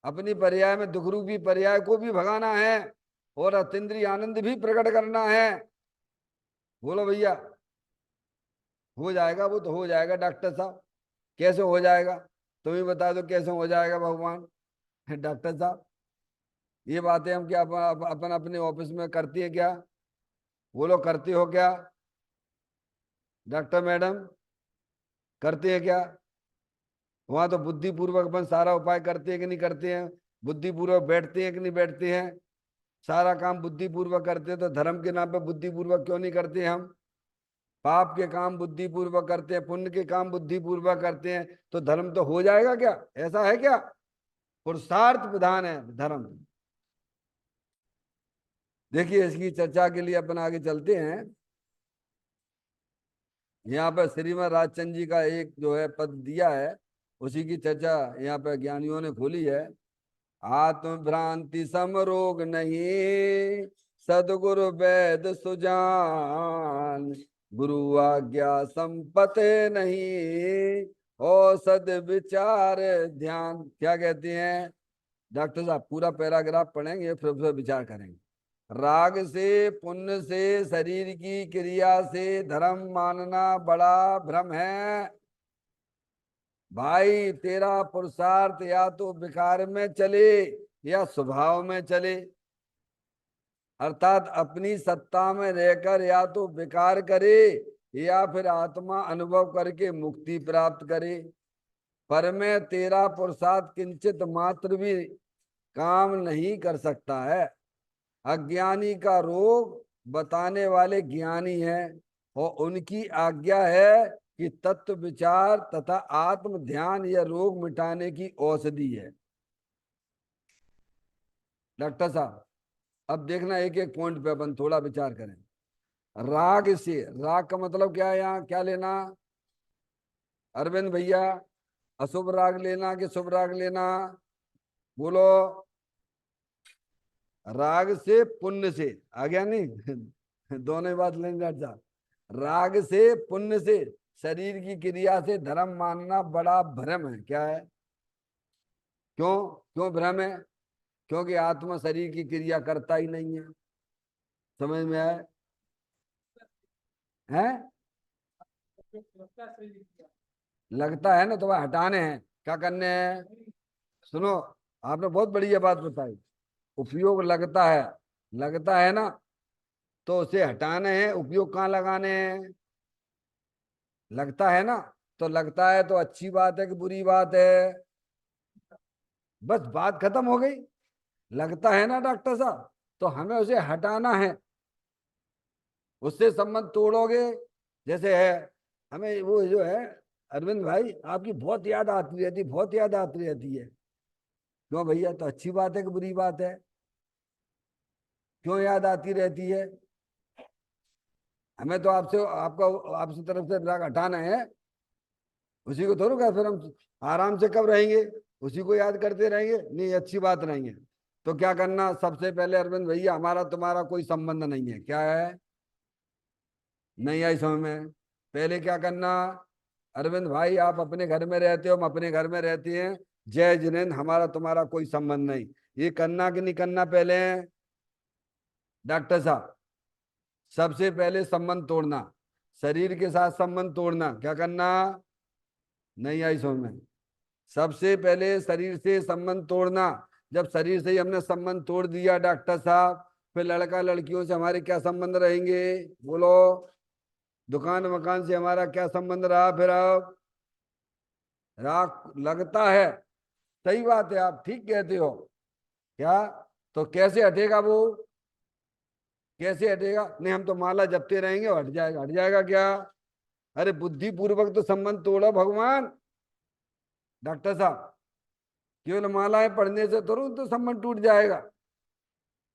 अपनी पर्याय में दुख रूपी पर्याय को भी भगाना है, और अतीन्द्रिय आनंद भी प्रकट करना है। बोलो भैया, हो जाएगा? वो तो हो जाएगा डॉक्टर साहब। कैसे हो जाएगा? तुम ही बता दो कैसे हो जाएगा भगवान। डॉक्टर साहब, ये बातें हम क्या अपन अपने ऑफिस में करती है क्या? बोलो, करती हो क्या डॉक्टर मैडम? करते हैं क्या? वहां तो बुद्धिपूर्वक अपन सारा उपाय करते हैं कि नहीं करते हैं? बुद्धिपूर्वक बैठते हैं कि नहीं बैठते हैं? सारा काम बुद्धिपूर्वक करते हैं, तो धर्म के नाम पे बुद्धिपूर्वक क्यों नहीं करते हम? पाप के काम बुद्धिपूर्वक करते हैं, पुण्य के काम बुद्धिपूर्वक करते हैं, तो धर्म तो हो जाएगा क्या? ऐसा है क्या? पुरुषार्थ प्रधान है धर्म। देखिए, इसकी चर्चा के लिए अपन आगे चलते हैं। यहाँ पर श्रीमद राजचंद्र जी का एक जो है पद दिया है, उसी की चर्चा यहाँ पर ज्ञानियों ने खोली है। आत्म भ्रांति समरोग नहीं, सदगुरु वैद सुजान, गुरु आज्ञा संपते नहीं, और सद विचार ध्यान। क्या कहते हैं डॉक्टर साहब? पूरा पैराग्राफ पढ़ेंगे फिर उस पर विचार करेंगे। राग से, पुण्य से, शरीर की क्रिया से धर्म मानना बड़ा भ्रम है। भाई, तेरा पुरुषार्थ या तो विकार में चले या स्वभाव में चले, अर्थात अपनी सत्ता में रहकर या तो विकार करे या फिर आत्मा अनुभव करके मुक्ति प्राप्त करे। पर में तेरा पुरुषार्थ किंचित मात्र भी काम नहीं कर सकता है। अज्ञानी का रोग बताने वाले ज्ञानी हैं, और उनकी आज्ञा है कि तत्व विचार तथा आत्म ध्यान यह रोग मिटाने की औषधि है। डॉक्टर साहब, अब देखना एक एक पॉइंट पे अपन थोड़ा विचार करें। राग से, राग का मतलब क्या है, यहाँ क्या लेना अरविंद भैया? अशुभ राग लेना कि शुभ राग लेना? बोलो। राग से पुण्य से, आ गया नहीं? दोनों ही बात लेंगे। अच्छा, राग से पुण्य से, शरीर की क्रिया से धर्म मानना बड़ा भ्रम है। क्या है? क्यों? क्यों भ्रम है? क्योंकि आत्मा शरीर की क्रिया करता ही नहीं है। समझ में आए? हैं? लगता है ना, तो वह हटाने हैं। क्या करने हैं? सुनो, आपने बहुत बढ़िया बात बताई। उपयोग लगता है, लगता है ना, तो उसे हटाने हैं। उपयोग कहाँ लगाने हैं? लगता है ना, तो लगता है तो अच्छी बात है कि बुरी बात है? बस बात खत्म हो गई। लगता है ना डॉक्टर साहब, तो हमें उसे हटाना है। उससे संबंध तोड़ोगे, जैसे है, हमें वो जो है, अरविंद भाई आपकी बहुत याद आती रहती, बहुत याद आती रहती है। क्यों भैया? तो अच्छी बात है कि बुरी बात है? क्यों याद आती रहती है? हमें तो आपसे, आपका, आपसे तरफ से राग हटाना है। उसी को थोड़ा फिर हम आराम से कब रहेंगे? उसी को याद करते रहेंगे? नहीं, अच्छी बात नहीं है। तो क्या करना? सबसे पहले अरविंद भैया, हमारा तुम्हारा कोई संबंध नहीं है। क्या है? नहीं आई समझ में? पहले क्या करना? अरविंद भाई आप अपने घर में रहते हो, हम अपने घर में रहते हैं। जय जिनेन्द्र, हमारा तुम्हारा कोई संबंध नहीं। ये करना कि नहीं करना पहले? डॉक्टर साहब, सबसे पहले संबंध तोड़ना, शरीर के साथ संबंध तोड़ना। क्या करना? नहीं आई समझ में? सबसे पहले शरीर से संबंध तोड़ना। जब शरीर से ही हमने संबंध तोड़ दिया डॉक्टर साहब, फिर लड़का लड़कियों से हमारे क्या संबंध रहेंगे? बोलो। दुकान मकान से हमारा क्या संबंध रहा फिर? अब राग लगता है। सही बात है, आप ठीक कहते हो। क्या? तो कैसे हटेगा वो? कैसे हटेगा? नहीं, हम तो माला जपते रहेंगे, हट जाएगा। हट जाएगा क्या? अरे बुद्धि पूर्वक तो संबंध तोड़ो भगवान। डॉक्टर साहब, केवल मालाएं पढ़ने से तुरंत तो संबंध टूट जाएगा।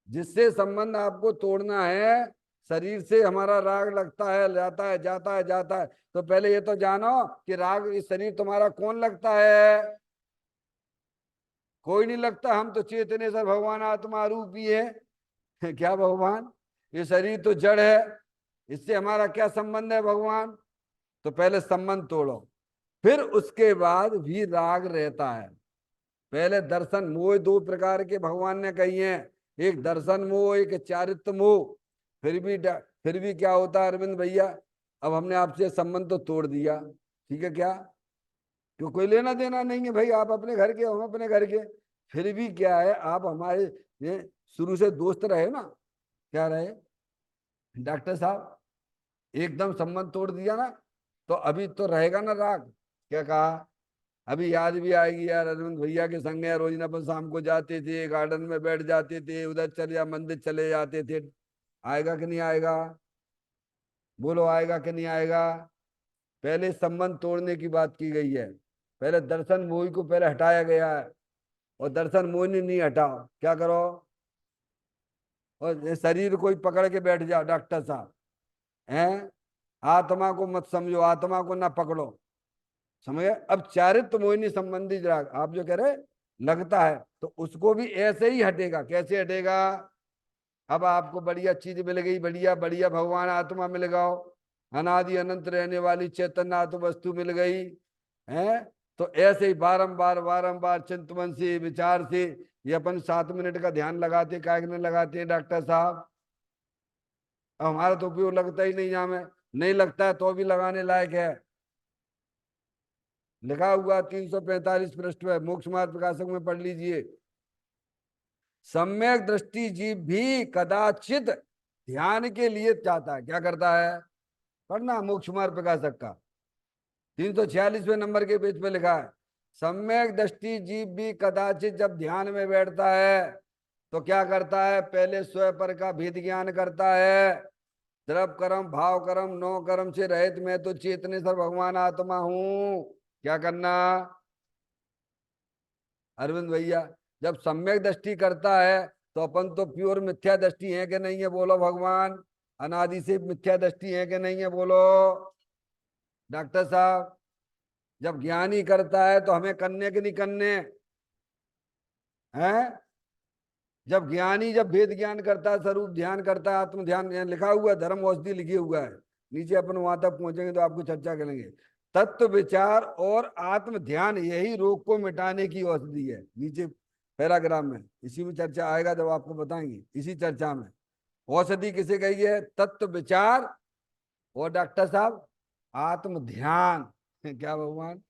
जिससे संबंध आपको तोड़ना है, शरीर से हमारा राग लगता है, जाता है, जाता है, जाता है। तो पहले ये तो जानो कि राग, इस शरीर तुम्हारा कौन लगता है? कोई नहीं लगता। हम तो चेतनेश्वर भगवान आत्मा रूप ही है। क्या भगवान? ये शरीर तो जड़ है, इससे हमारा क्या संबंध है भगवान? तो पहले संबंध तोड़ो, फिर उसके बाद भी राग रहता है। पहले दर्शन मोह, दो प्रकार के भगवान ने कही हैं। एक दर्शन मोह, एक चारित्र मोह। फिर भी क्या होता है अरविंद भैया? अब हमने आपसे संबंध तो तोड़ दिया, ठीक है क्या? क्यों? कोई लेना देना नहीं है भाई, आप अपने घर के, हम अपने घर के। फिर भी क्या है, आप हमारे ये शुरू से दोस्त रहे ना? क्या रहे डॉक्टर साहब? एकदम संबंध तोड़ दिया ना, तो अभी तो रहेगा ना राग? क्या कहा? अभी याद भी आएगी यार, अरविंद भैया के संग यार, रोज ना अपन शाम को जाते थे, गार्डन में बैठ जाते थे, उधर चले या मंदिर चले जाते थे। आएगा कि नहीं आएगा? बोलो, आएगा कि नहीं आएगा? पहले संबंध तोड़ने की बात की गई है। पहले दर्शन मोही को पहले हटाया गया है। और दर्शन मोहिनी नहीं हटाओ, क्या करो? और ये शरीर को ही पकड़ के बैठ जाओ डॉक्टर साहब। हैं? आत्मा को मत समझो, आत्मा को ना पकड़ो। समझ गए? अब चारित्र मोहिनी संबंधी राग आप जो कह रहे लगता है, तो उसको भी ऐसे ही हटेगा। कैसे हटेगा? अब आपको बढ़िया चीज मिल गई, बढ़िया बढ़िया भगवान आत्मा मिल गया, अनादि अनंत रहने वाली चैतन्य आत्म वस्तु मिल गई है। तो ऐसे ही बारंबार बारंबार चिंतन से, विचार से, ये अपन 7 मिनट का ध्यान लगाते, काय नहीं लगाते हैं डॉक्टर साहब? अब हमारा तो उपयोग लगता ही नहीं, यहाँ में नहीं लगता है तो भी लगाने लायक है। लिखा हुआ 345 पृष्ठ में, मोक्ष मार्ग प्रकाशक में पढ़ लीजिए। सम्यक दृष्टि जीव भी कदाचित ध्यान के लिए चाहता है। क्या करता है? पढ़ना मोक्ष मार्ग प्रकाशक का 346वें नंबर के पेज पे लिखा है, सम्यक दृष्टि जीव भी कदाचित जब ध्यान में बैठता है, तो क्या करता है? पहले स्वयं पर का भेद ज्ञान करता है। द्रव कर्म भाव कर्म नो कर्म से रहित मैं तो चेतनेश्वर भगवान आत्मा हूं। क्या करना अरविंद भैया? जब सम्यक दृष्टि करता है, तो अपन तो प्योर मिथ्या दृष्टि है कि नहीं है? बोलो भगवान। अनादि से मिथ्या दृष्टि है कि नहीं है, बोलो डॉक्टर साहब। जब ज्ञानी करता है तो हमें करने के नहीं करने हैं। जब वेद ज्ञान करता है, स्वरूप ध्यान करता है, आत्म ध्यान, लिखा हुआ है, धर्म औषधि लिखी हुआ है नीचे, अपन वहां तक पहुंचेंगे तो आपको चर्चा करेंगे। तत्व विचार और आत्म ध्यान यही रोग को मिटाने की औषधि है, नीचे पैराग्राफ में, इसी में चर्चा आएगा जब आपको बताएंगे इसी चर्चा में। औषधि किसे कही है? तत्व विचार और डॉक्टर साहब आत्म ध्यान। क्या भगवान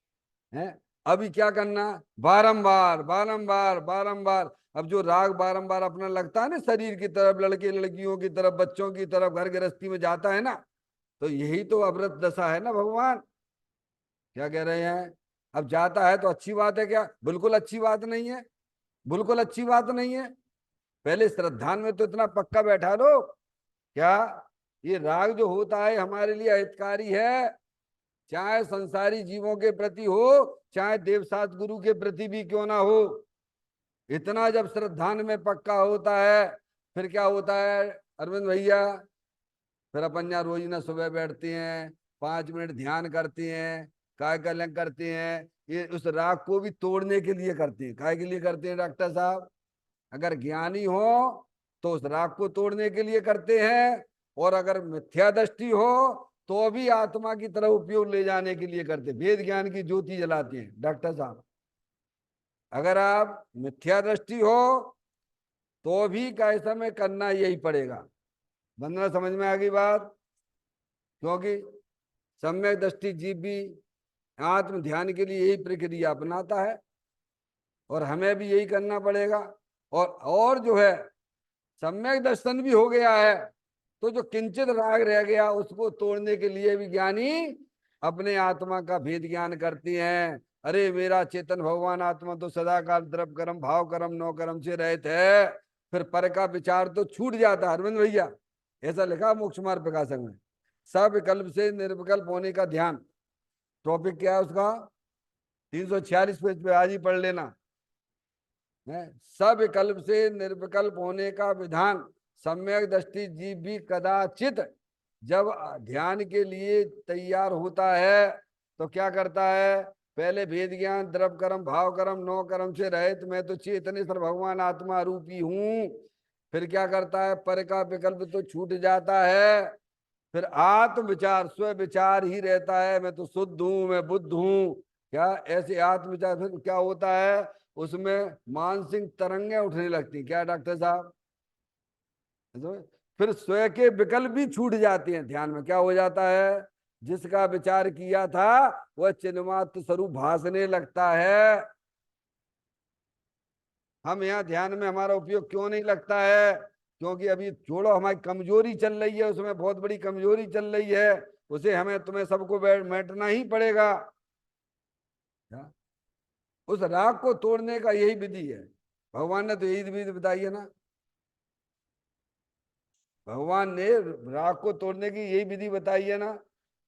है। अभी क्या करना? बारंबार बारंबार बारंबार। अब जो राग बारंबार अपना लगता है ना, शरीर की तरफ, लड़के लड़कियों की तरफ, बच्चों की तरफ, घर गृहस्थी में जाता है ना, तो यही तो अवृत दशा है ना भगवान। क्या कह रहे हैं? अब जाता है तो अच्छी बात है क्या? बिल्कुल अच्छी बात नहीं है, बिल्कुल अच्छी बात नहीं है। पहले श्रद्धान में तो इतना पक्का बैठा लो क्या ये राग जो होता है हमारे लिए हितकारी है, चाहे संसारी जीवों के प्रति हो, चाहे देवसात गुरु के प्रति भी क्यों ना हो। इतना जब श्रद्धान में पक्का होता है, फिर क्या होता है अरविंद भैया? फिर अपन यहाँ रोज ना सुबह बैठते हैं, 5 मिनट ध्यान करते हैं, काय कलंक करते हैं, ये उस राग को भी तोड़ने के लिए करते हैं। काय के लिए करते हैं डॉक्टर साहब? अगर ज्ञानी हो तो उस राग को तोड़ने के लिए करते हैं, और अगर मिथ्या दृष्टि हो तो भी आत्मा की तरफ उपयोग ले जाने के लिए करते, वेद ज्ञान की ज्योति जलाते हैं डॉक्टर साहब। अगर आप मिथ्या दृष्टि हो तो भी कैसा में करना यही पड़ेगा। बंदना समझ में आ गई बात? क्योंकि सम्यक दृष्टि जीव भी आत्म ध्यान के लिए यही प्रक्रिया अपनाता है, और हमें भी यही करना पड़ेगा। और जो है सम्यक दर्शन भी हो गया है, तो जो किंचित राग रह गया उसको तोड़ने के लिए भी ज्ञानी अपने आत्मा का भेद ज्ञान करते हैं। अरे मेरा चेतन भगवान आत्मा तो सदा काल द्रव कर्म भाव कर्म नौ कर्म से रहते है, फिर पर का विचार तो छूट जाता है अरविंद भैया। ऐसा लिखा मोक्ष मार्ग प्रकाशक में। सविकल्प से निर्विकल्प होने का ध्यान, टॉपिक क्या है उसका? 346 पेज पे आज ही पढ़ लेना है। सविकल्प से निर्विकल्प होने का विधान सम्यक दृष्टि जीव भी कदाचित जब ध्यान के लिए तैयार होता है तो क्या करता है? पहले भेद ज्ञान द्रव कर्म भाव कर्म नौ कर्म से रहित मैं तो चेतनेश्वर भगवान आत्मा रूपी हूं। फिर क्या करता है? पर का विकल्प तो छूट जाता है, फिर आत्म विचार स्व विचार ही रहता है, मैं तो शुद्ध हूं, मैं बुद्ध हूं। क्या ऐसे आत्म विचार फिर क्या होता है? उसमें मानसिक तरंगें उठने लगती। क्या डॉक्टर साहब? फिर स्वयं के विकल्प भी छूट जाते हैं। ध्यान में क्या हो जाता है? जिसका विचार किया था वह चिन्मात्र स्वरूप भासने लगता है। हम यहाँ ध्यान में हमारा उपयोग क्यों नहीं लगता है? क्योंकि अभी जोड़ो हमारी कमजोरी चल रही है, उसमें बहुत बड़ी कमजोरी चल रही है, उसे हमें तुम्हें सबको बैठना ही पड़ेगा। उस राग को तोड़ने का यही विधि है। भगवान ने तो यही विधि बताई है ना। भगवान ने राग को तोड़ने की यही विधि बताई है ना।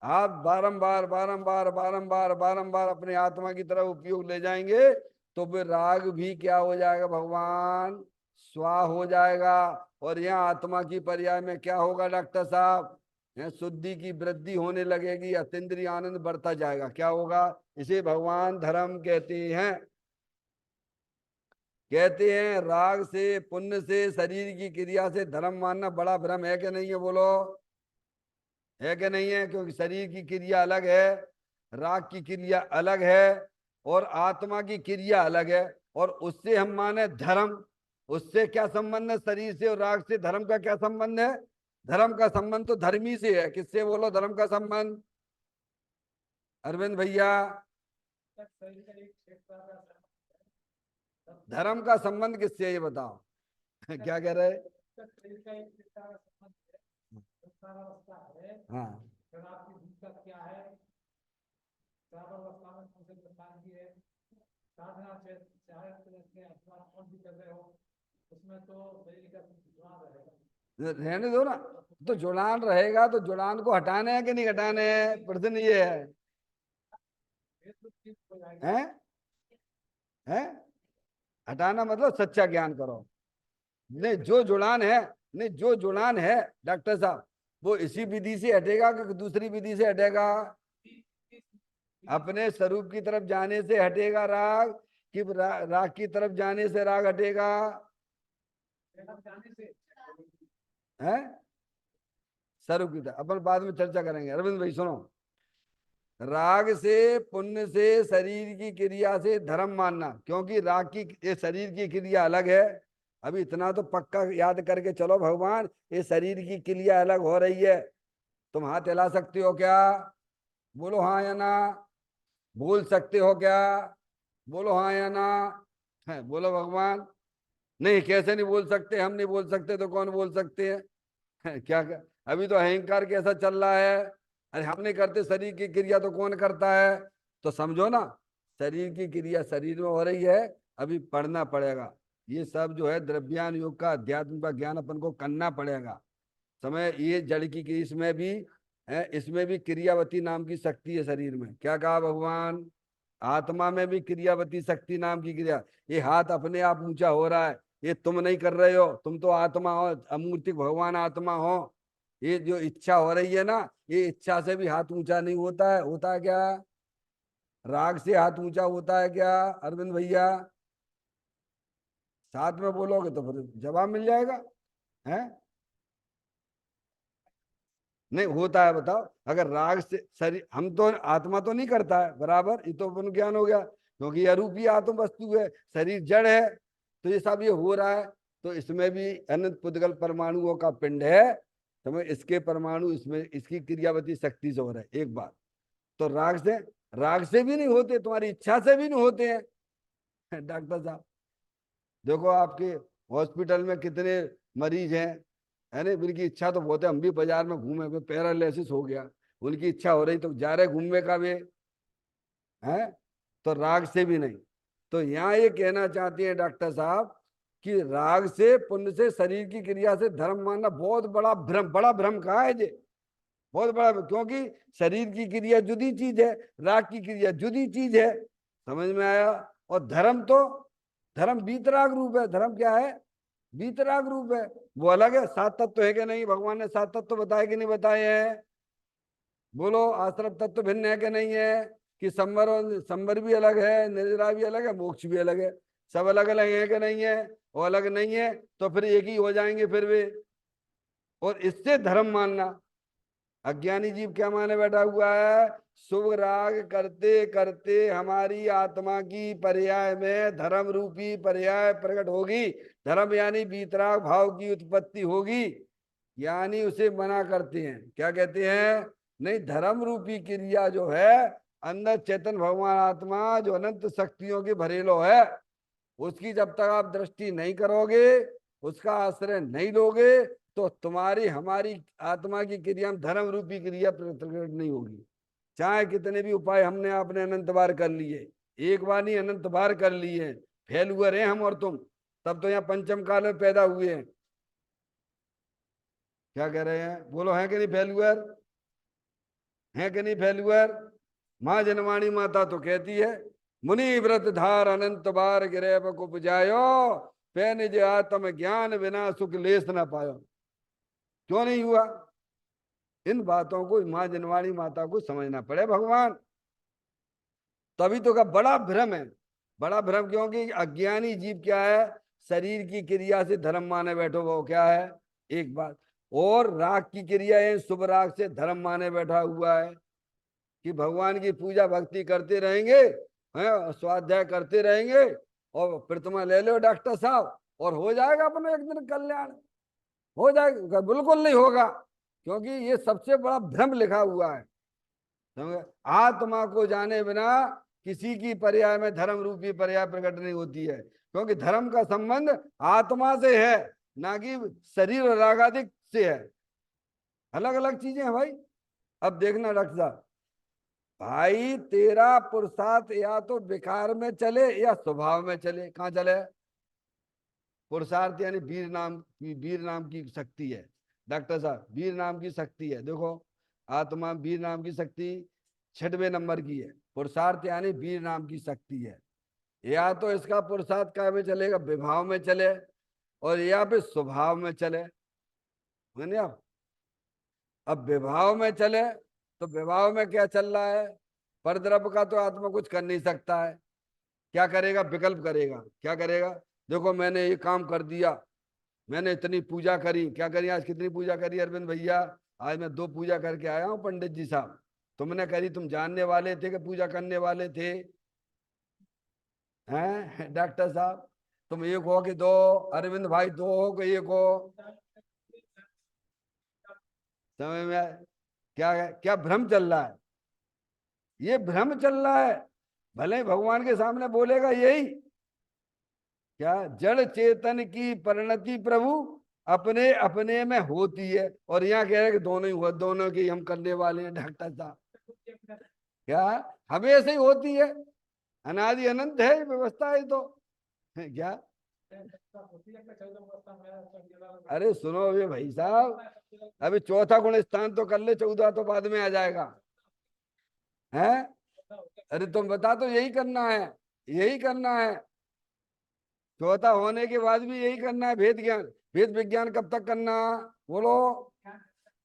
आप बारंबार बारंबार बारंबार बारंबार अपने आत्मा की तरफ उपयोग ले जाएंगे तो फिर राग भी क्या हो जाएगा भगवान? स्वाह हो जाएगा। और यहाँ आत्मा की पर्याय में क्या होगा डॉक्टर साहब? शुद्धि की वृद्धि होने लगेगी, अतीन्द्रिय आनंद बढ़ता जाएगा। क्या होगा? इसे भगवान धर्म कहते हैं। कहते हैं राग से पुण्य से शरीर की क्रिया से धर्म मानना बड़ा भ्रम है कि नहीं है? बोलो है कि नहीं है? क्योंकि शरीर की क्रिया अलग है, राग की क्रिया अलग है, और आत्मा की क्रिया अलग है। और उससे हम माने धर्म, उससे क्या संबंध है? शरीर से और राग से धर्म का क्या संबंध है? धर्म का संबंध तो धर्मी से है। किससे? बोलो धर्म का संबंध अरविंद भैया। धर्म का संबंध किससे है ये बताओ? क्या कह रहे? हाँ रहने दो ना। तो जुड़ान रहेगा तो जुड़ान को हटाने हैं कि नहीं हटाने हैं? प्रश्न ये है। हैं? हैं? हटाना मतलब सच्चा ज्ञान करो। नहीं जो जुड़ान है, नहीं जो जुड़ान है डॉक्टर साहब, वो इसी विधि से हटेगा कि दूसरी विधि से हटेगा? अपने स्वरूप की तरफ जाने से हटेगा राग, कि राग की तरफ जाने से राग हटेगा? है स्वरूप की तरफ। अपन बाद में चर्चा करेंगे। अरविंद भाई सुनो, राग से, पुण्य से, शरीर की क्रिया से धर्म मानना, क्योंकि राग की, ये शरीर की क्रिया अलग है। अभी इतना तो पक्का याद करके चलो, भगवान ये शरीर की क्रिया अलग हो रही है। तुम हाथ हिला सकते हो क्या? बोलो हाँ या ना। बोल सकते हो क्या? बोलो हाँ या ना। है बोलो भगवान। नहीं, कैसे नहीं बोल सकते? हम नहीं बोल सकते तो कौन बोल सकते हैं? क्या अभी तो अहंकार कैसा चल रहा है। अरे हम नहीं करते शरीर की क्रिया तो कौन करता है? तो समझो ना, शरीर की क्रिया शरीर में हो रही है। अभी पढ़ना पड़ेगा ये सब जो है, द्रव्यान योग का, अध्यात्म का ज्ञान अपन को करना पड़ेगा। समय ये जड़ की इसमें भी है, इसमें भी क्रियावती नाम की शक्ति है शरीर में। क्या कहा भगवान? आत्मा में भी क्रियावती शक्ति नाम की क्रिया। ये हाथ अपने आप ऊंचा हो रहा है, ये तुम नहीं कर रहे हो। तुम तो आत्मा हो, अमूर्तिक भगवान आत्मा हो। ये जो इच्छा हो रही है ना, ये इच्छा से भी हाथ ऊंचा नहीं होता है। होता है क्या? राग से हाथ ऊंचा होता है क्या? अरविंद भैया साथ में बोलोगे तो फिर जवाब मिल जाएगा। है नहीं होता है? बताओ। अगर राग से शरीर, हम तो आत्मा तो नहीं करता है बराबर, ये तो अपन ज्ञान हो गया, क्योंकि अरूपी आत्म वस्तु है, शरीर जड़ है। तो ये सब ये हो रहा है। तो इसमें भी अनंत पुद्गल परमाणुओं का पिंड है। समझ, इसके परमाणु इसमें इसकी क्रियावती शक्ति से हो रहा है। एक बात तो राग से भी नहीं होते, तुम्हारी इच्छा से भी नहीं होते हैं। डॉक्टर साहब देखो, आपके हॉस्पिटल में कितने मरीज हैं, है ना? उनकी इच्छा तो बहुत है, हम भी बाजार में घूमे, पैरालिसिस हो गया, उनकी इच्छा हो रही तो जा रहे घूमने का वे, है? तो राग से भी नहीं। तो यहाँ ये कहना चाहती हैं डॉक्टर साहब कि राग से, पुण्य से, शरीर की क्रिया से धर्म मानना बहुत बड़ा भ्रम। बड़ा भ्रम कहा है ये, बहुत बड़ा, क्योंकि शरीर की क्रिया जुदी चीज है, राग की क्रिया जुदी चीज है। समझ में आया? और धर्म तो, धर्म बीतराग रूप है। धर्म क्या है? बीतराग रूप है। वो अलग है। सात तत्व है कि नहीं? भगवान ने सात तत्व बताए कि नहीं बताए हैं? बोलो, आश्रम तत्व भिन्न है कि नहीं है? कि संवर और संवर भी अलग है, निर्जरा भी अलग है, मोक्ष भी अलग है। सब अलग अलग है कि नहीं है? वो अलग नहीं है तो फिर एक ही हो जाएंगे फिर वे। और इससे धर्म मानना, अज्ञानी जीव क्या माने बैठा हुआ है? शुभ राग करते करते हमारी आत्मा की पर्याय में धर्म रूपी पर्याय प्रकट होगी। धर्म यानी बीतराग भाव की उत्पत्ति होगी, यानी उसे मना करते हैं। क्या कहते हैं? नहीं, धर्म रूपी क्रिया जो है, अंदर चेतन भगवान आत्मा जो अनंत शक्तियों के भरेलो है, उसकी जब तक आप दृष्टि नहीं करोगे, उसका आश्रय नहीं लोगे, तो तुम्हारी हमारी आत्मा की क्रिया में धर्म रूपी क्रिया प्रकट नहीं होगी। चाहे कितने भी उपाय हमने आपने अनंत बार कर लिए, एक बार नहीं अनंत बार कर लिए, फेल हुए रहे हम और तुम। तब तो यहाँ पंचम काल में पैदा हुए हैं। क्या कह रहे हैं? बोलो, है कि नहीं फेलुअर? है कि नहीं फेलुअर? माँ जनवाणी माता तो कहती है, मुनि व्रत धार अनंत बार गिरे को पुजायो, पे निज आत्म ज्ञान बिना सुख लेस न पायो। क्यों नहीं हुआ? इन बातों को माँ जनवाणी माता को समझना पड़े भगवान। तभी तो का बड़ा भ्रम है। बड़ा भ्रम क्योंकि अज्ञानी जीव क्या है? शरीर की क्रिया से धर्म माने बैठो, वो क्या है? एक बात। और राग की क्रिया है, शुभ राग से धर्म माने बैठा हुआ है कि भगवान की पूजा भक्ति करते रहेंगे, हैं, स्वाध्याय करते रहेंगे, और प्रतिमा ले लो डॉक्टर साहब, और हो जाएगा अपना एक दिन कल्याण। हो जाएगा? बिल्कुल नहीं होगा, क्योंकि ये सबसे बड़ा भ्रम लिखा हुआ है। समझे? आत्मा को जाने बिना किसी की पर्याय में धर्म रूपी पर्याय प्रकट नहीं होती है, क्योंकि धर्म का संबंध आत्मा से है, ना कि शरीर और रागादिक से है। अलग अलग चीजें हैं भाई। अब देखना डॉक्टर साहब, भाई तेरा पुरुषार्थ या तो विकार में चले या स्वभाव में चले। कहाँ चले? पुरुषार्थ यानी वीर नाम की शक्ति है डॉक्टर साहब, वीर नाम की शक्ति है। देखो, आत्मा वीर नाम की शक्ति 6वें नंबर की है। पुरुषार्थ यानी वीर नाम की शक्ति है। या तो इसका पुरुषार्थ क्या में चलेगा? विभाव में चले, और या फिर स्वभाव में चले। मैंने आप अब विभाव में चले तो विभाव में क्या चल रहा है? परद्रव्य का तो आत्मा कुछ कर नहीं सकता है। क्या करेगा? विकल्प करेगा। क्या करेगा? देखो मैंने ये काम कर दिया, मैंने इतनी पूजा करी। क्या करी? आज कितनी पूजा करी अरविंद भैया? आज मैं 2 पूजा करके आया हूँ पंडित जी साहब। तुमने करी, तुम जानने वाले थे कि पूजा करने वाले थे? हैं डॉक्टर साहब? तुम एक हो कि दो? अरविंद भाई दो हो कि एक हो? समझ में क्या है? क्या भ्रम चल रहा है? ये भ्रम चल रहा है। भले ही भगवान के सामने बोलेगा यही, क्या जड़ चेतन की परिणति प्रभु अपने अपने में होती है, और यहाँ कह रहे कि दोनों ही हुआ, दोनों की हम करने वाले हैं डॉक्टर साहब। क्या हमेशा ही होती है? अनादि अनंत है ये व्यवस्था है तो क्या? अरे सुनो ये भाई साहब, अभी चौथा गुण स्थान तो कर ले, 14 तो बाद में आ जाएगा। हैं? अरे तुम बता, तो यही करना है, यही करना है। चौथा होने के बाद भी यही करना है, भेद ज्ञान। भेद विज्ञान कब तक करना? बोलो।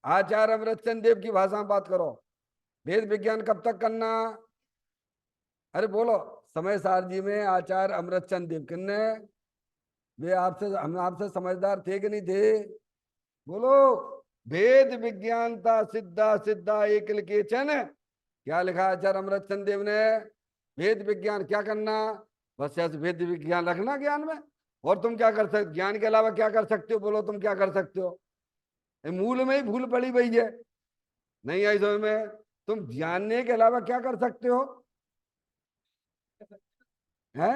आचार्य अमृतचंद देव की भाषा में बात करो। भेद विज्ञान कब तक करना? अरे बोलो। समय सार जी में आचार्य अमृतचंद देव किन्ने, वे आपसे, हम आपसे समझदार थे कि नहीं थे? बोलो। भेद विज्ञानता सिद्धा सिद्धा एकल केचन, क्या लिखा आचार्य अमृतचंद देव ने? भेद विज्ञान क्या करना? बस ऐसे भेद विज्ञान रखना ज्ञान में। और तुम क्या कर सकते? ज्ञान के अलावा क्या कर सकते हो? बोलो तुम क्या कर सकते हो? मूल में ही भूल पड़ी हुई है। नहीं आई समझ में? तुम जानने के अलावा क्या कर सकते हो? हैं?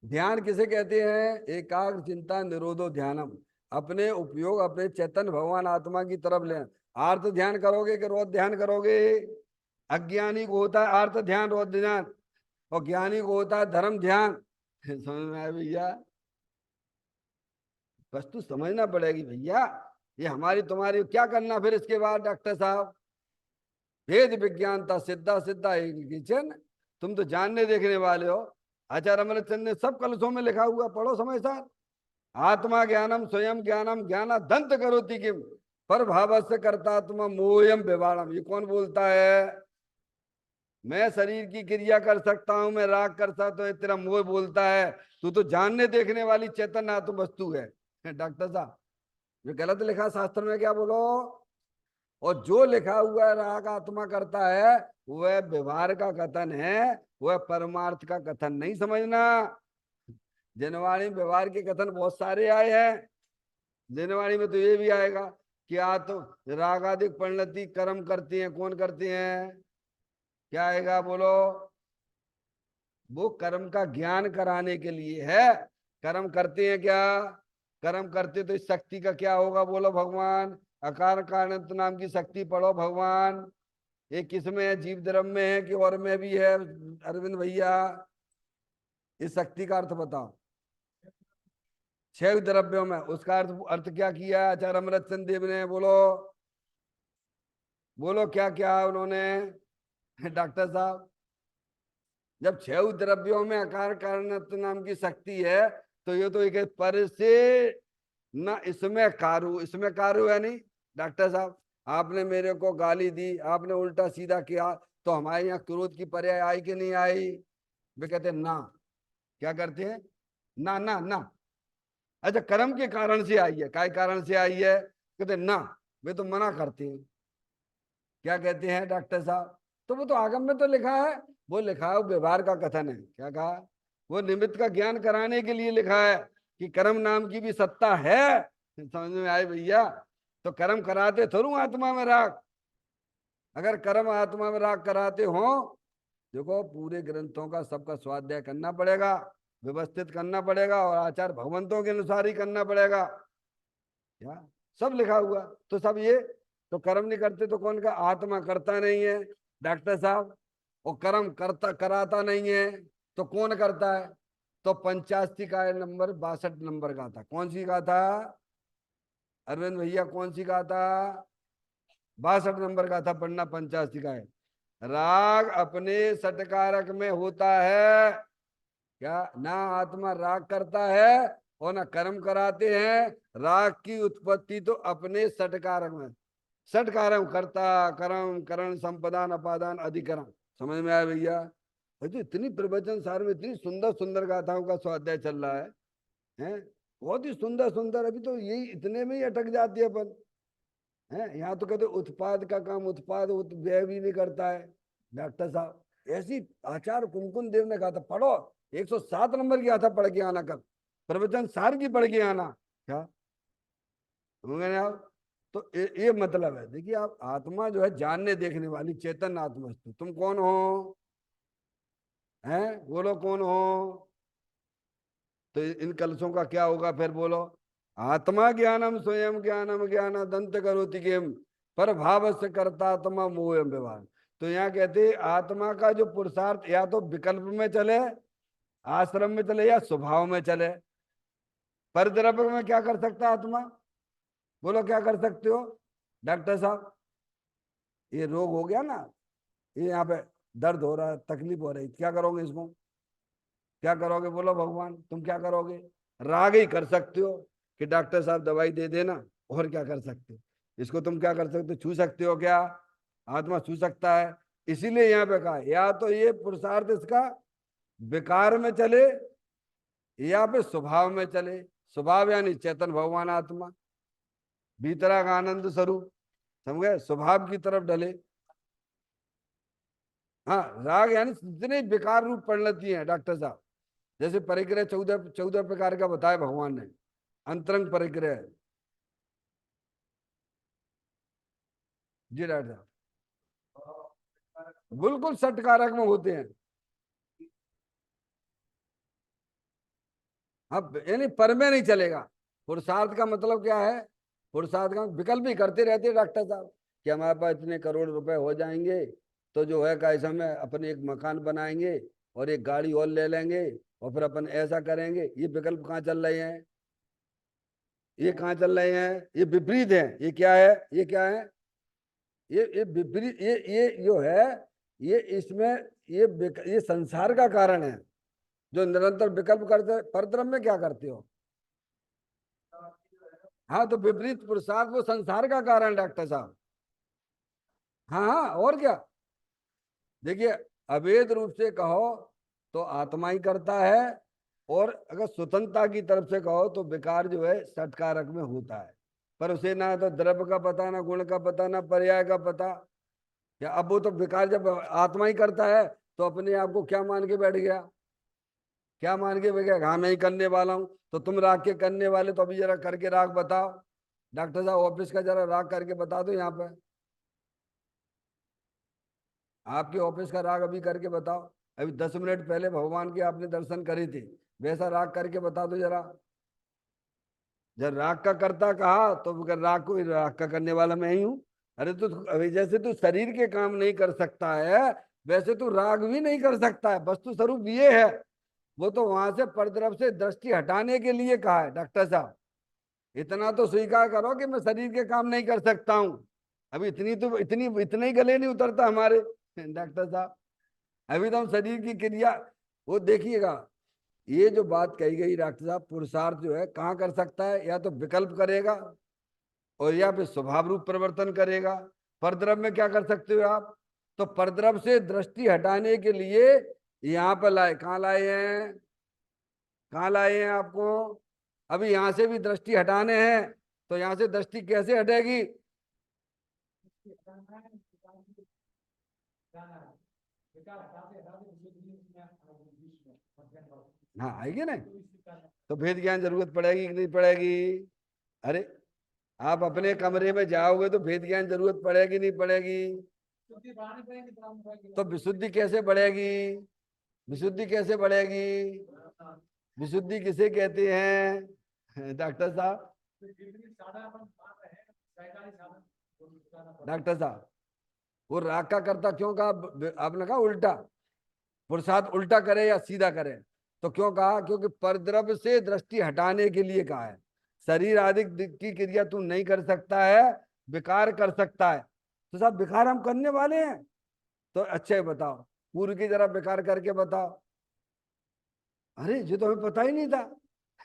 ध्यान किसे कहते हैं? एकाग्र चिंता निरोधो ध्यानम। अपने उपयोग अपने चेतन भगवान आत्मा की तरफ ले। आर्त ध्यान करोगे कि रोध ध्यान करोगे? अज्ञानी को होता है आर्त ध्यान, रोध ध्यान, और ज्ञानी को होता है धर्म ध्यान। समझ में आया भैया? वस्तु समझना पड़ेगी भैया। ये हमारी तुम्हारी क्या करना फिर इसके बाद डॉक्टर साहब? भेद विज्ञानता सिद्धा सिद्धा किचन। तुम तो जानने देखने वाले हो। आचार्य अमरचंद ने सब कलशों में लिखा हुआ, पढ़ो समय सार। आत्मा ज्ञानम स्वयं ज्ञानम ज्ञाना दंत करोति किम, पर भावस्य कर्तात्मा मोयम विवाणम। ये कौन बोलता है? मैं शरीर की क्रिया कर सकता हूं, मैं राग कर सकता हूं, तेरा मोह बोलता है। तू तो जानने देखने वाली चेतन आत्म वस्तु है। डॉक्टर साहब ये गलत लिखा शास्त्र में, क्या बोलो? और जो लिखा हुआ है राग आत्मा करता है, वह व्यवहार का कथन है, वह परमार्थ का कथन नहीं समझना। जनवाणी व्यवहार के कथन बहुत सारे आए हैं। जनवाणी में तो ये भी आएगा कि आ तो रागादिक परिणति कर्म करती हैं। कौन करती हैं? क्या आएगा बोलो? वो कर्म का ज्ञान कराने के लिए है। कर्म करते हैं क्या? कर्म करते तो इस शक्ति का क्या होगा बोलो? भगवान अकार कारणत्व नाम की शक्ति पढ़ो। भगवान ये किस में है? जीव धर्म में है कि और में भी है? अरविंद भैया इस शक्ति का अर्थ बताओ। 6 द्रव्यों में, उसका अर्थ अर्थ क्या किया आचार्य अमृतचंद देव ने? बोलो बोलो क्या क्या उन्होंने? डॉक्टर साहब जब 6 द्रव्यों में आकार कारणत्व नाम की शक्ति है, तो ये तो एक पर से ना, इसमें कारू, इसमें कारू है नहीं। डॉक्टर साहब आपने मेरे को गाली दी, आपने उल्टा सीधा किया, तो हमारे यहाँ क्रोध की पर्याय आई कि नहीं आई? वे कहते हैं ना। क्या करते हैं? ना ना ना। अच्छा कर्म के कारण से आई है, काय कारण से आई है? कहते हैं ना। वे तो मना करते हैं। क्या कहते हैं डॉक्टर साहब? तो वो तो आगम में तो लिखा है, वो लिखा है, वो व्यवहार का कथन है। क्या कहा? वो निमित्त का ज्ञान कराने के लिए लिखा है कि कर्म नाम की भी सत्ता है। समझ में आए भैया? तो कर्म कराते थोड़ू आत्मा में राग। अगर कर्म आत्मा में राग कराते हो, देखो पूरे ग्रंथों का सबका स्वाध्याय करना पड़ेगा, व्यवस्थित करना पड़ेगा, और आचार भगवंतों के अनुसार ही करना पड़ेगा। क्या सब लिखा हुआ? तो सब ये तो कर्म नहीं करते तो कौन का? आत्मा करता नहीं है डॉक्टर साहब। वो कर्म करता कराता नहीं है तो कौन करता है? तो 85 का नंबर 62 नंबर का था। कौन सी का था अरविंद भैया? कौन सी का था? 62 नंबर का था पढ़ना। 85 का है। राग अपने सटकारक में होता है। क्या ना? आत्मा राग करता है और ना कर्म कराते हैं। राग की उत्पत्ति तो अपने षटकारक में, षटकारक कर्ता कर्म करण संपदान अपादान अधिकरण। समझ में आया भैया? भाई तो इतनी प्रवचन सार में इतनी सुंदर सुंदर गाथाओं का स्वाध्याय चल रहा है? बहुत ही सुंदर सुंदर। अभी तो यही इतने में ही अटक जाती है अपन। है यहाँ तो कहते उत्पाद का काम उत्पाद व्यय भी नहीं करता है डॉक्टर साहब। ऐसी आचार्य कुमकुम देव ने कहा था, पढ़ो 107 नंबर की गाथा पढ़ के आना, कल प्रवचन सार की पढ़ के आना। क्या होंगे ना आप? तो ये मतलब है। देखिए आप, आत्मा जो है जानने देखने वाली चेतन आत्मस्तु। तुम कौन हो? हैं बोलो कौन हो? तो इन कलशों का क्या होगा फिर बोलो? आत्मा ज्ञानम स्वयं ज्ञानम ज्ञान दंत करोति किम पर भाव से करता आत्मा मोह व्यवहार। तो यहाँ कहते आत्मा का जो पुरुषार्थ या तो विकल्प में चले, आश्रम में चले, या स्वभाव में चले। परिद्रव्य में क्या कर सकता है आत्मा? बोलो क्या कर सकते हो डॉक्टर साहब? ये रोग हो गया ना, ये यहाँ पे दर्द हो रहा है, तकलीफ हो रही, क्या करोगे इसको? क्या करोगे बोलो भगवान? तुम क्या करोगे? राग ही कर सकते हो कि डॉक्टर साहब दवाई दे देना। और क्या कर सकते हो? इसको तुम क्या कर सकते हो? छू सकते हो क्या? आत्मा छू सकता है? इसीलिए यहाँ पे कहा या तो ये पुरुषार्थ इसका विकार में चले या फिर स्वभाव में चले। स्वभाव यानी चेतन भगवान आत्मा, भीतराग आनंद स्वरूप। समझ? स्वभाव की तरफ ढले। हाँ, राग यानी जितने विकार रूप परिणति है डॉक्टर साहब। जैसे परिग्रह 14 प्रकार का बताया भगवान ने। अंतरंग परिग्रह। जी डॉक्टर साहब बिल्कुल सटकारक में होते हैं। अब यानी पर में नहीं चलेगा। पुरुषार्थ का मतलब क्या है? पुरुषार्थ का विकल्प ही करते रहते हैं डॉक्टर साहब कि हमारे पास इतने करोड़ रुपए हो जाएंगे तो जो है कैसे में अपने एक मकान बनाएंगे और एक गाड़ी और ले लेंगे और फिर अपन ऐसा करेंगे। ये विकल्प कहाँ चल रहे हैं? ये कहाँ चल रहे हैं? ये विपरीत है। ये क्या है? ये क्या है? ये विपरीत। ये जो है, ये इसमें ये संसार का कारण है जो निरंतर विकल्प करते। परद्रम में क्या करते हो? हाँ, तो विपरीत पुरुषार्थ वो संसार का कारण डॉक्टर साहब। हाँ हाँ, और क्या? देखिए, अवैध रूप से कहो तो आत्मा ही करता है, और अगर स्वतंत्रता की तरफ से कहो तो विकार जो है सटकारक में होता है। पर उसे ना तो द्रव्य का पता, ना गुण का पता, ना पर्याय का पता। या अब वो तो विकार जब आत्मा ही करता है तो अपने आप को क्या मान के बैठ गया? क्या मान के बैठ गया? हाँ मैं ही करने वाला हूं। तो तुम राग के करने वाले, तो अभी जरा करके राग बताओ। डॉक्टर साहब ऑफिस का जरा राग करके बता दो यहाँ पे। आपके ऑफिस का राग अभी करके बताओ। अभी 10 मिनट पहले भगवान के आपने दर्शन करे थे, वैसा राग करके बता दो जरा। जब राग का करता कहा तो फिर राग को, राग का करने वाला मैं ही हूं। अरे तो अभी जैसे तू शरीर के काम नहीं कर सकता है, वैसे तू राग भी नहीं कर सकता है। वस्तु स्वरूप ये है। वो तो वहां से परद्रव से दृष्टि हटाने के लिए कहा है डॉक्टर साहब। इतना तो स्वीकार करो कि मैं शरीर के काम नहीं कर सकता हूं। अभी इतने ही गले नहीं उतरता हमारे डॉक्टर साहब। अभी तो हम शरीर की क्रिया, वो देखिएगा। ये जो बात कही गई डॉक्टर साहब, पुरुषार्थ जो है कहाँ कर सकता है? या तो विकल्प करेगा और या फिर स्वभाव रूप परिवर्तन करेगा। परद्रव में क्या कर सकते हो आप? तो परद्रव से दृष्टि हटाने के लिए यहाँ पर लाए, कहाँ लाए हैं? कहाँ लाए हैं आपको? अभी यहां से भी दृष्टि हटाने हैं। तो यहां से दृष्टि कैसे हटेगी? हाँ आएगी ना? तो भेद ज्ञान जरूरत पड़ेगी कि नहीं पड़ेगी? अरे, आप अपने कमरे में जाओगे तो भेद ज्ञान जरूरत पड़ेगी नहीं पड़ेगी? तो विशुद्धि कैसे बढ़ेगी? विशुद्धि कैसे बढ़ेगी? विशुद्धि किसे कहते हैं डॉक्टर साहब? डॉक्टर साहब, वो राग का करता क्यों कहा? आपने कहा उल्टा। पुरुषार्थ उल्टा करे या सीधा करे? तो क्यों कहा? क्योंकि परद्रव्य से दृष्टि हटाने के लिए कहा है। शरीर आदि की क्रिया तू नहीं कर सकता है, विकार कर सकता है। तो साहब विकार हम करने वाले हैं? तो अच्छे बताओ, पूर्व की जरा विकार करके बताओ। अरे ये तो हमें पता ही नहीं था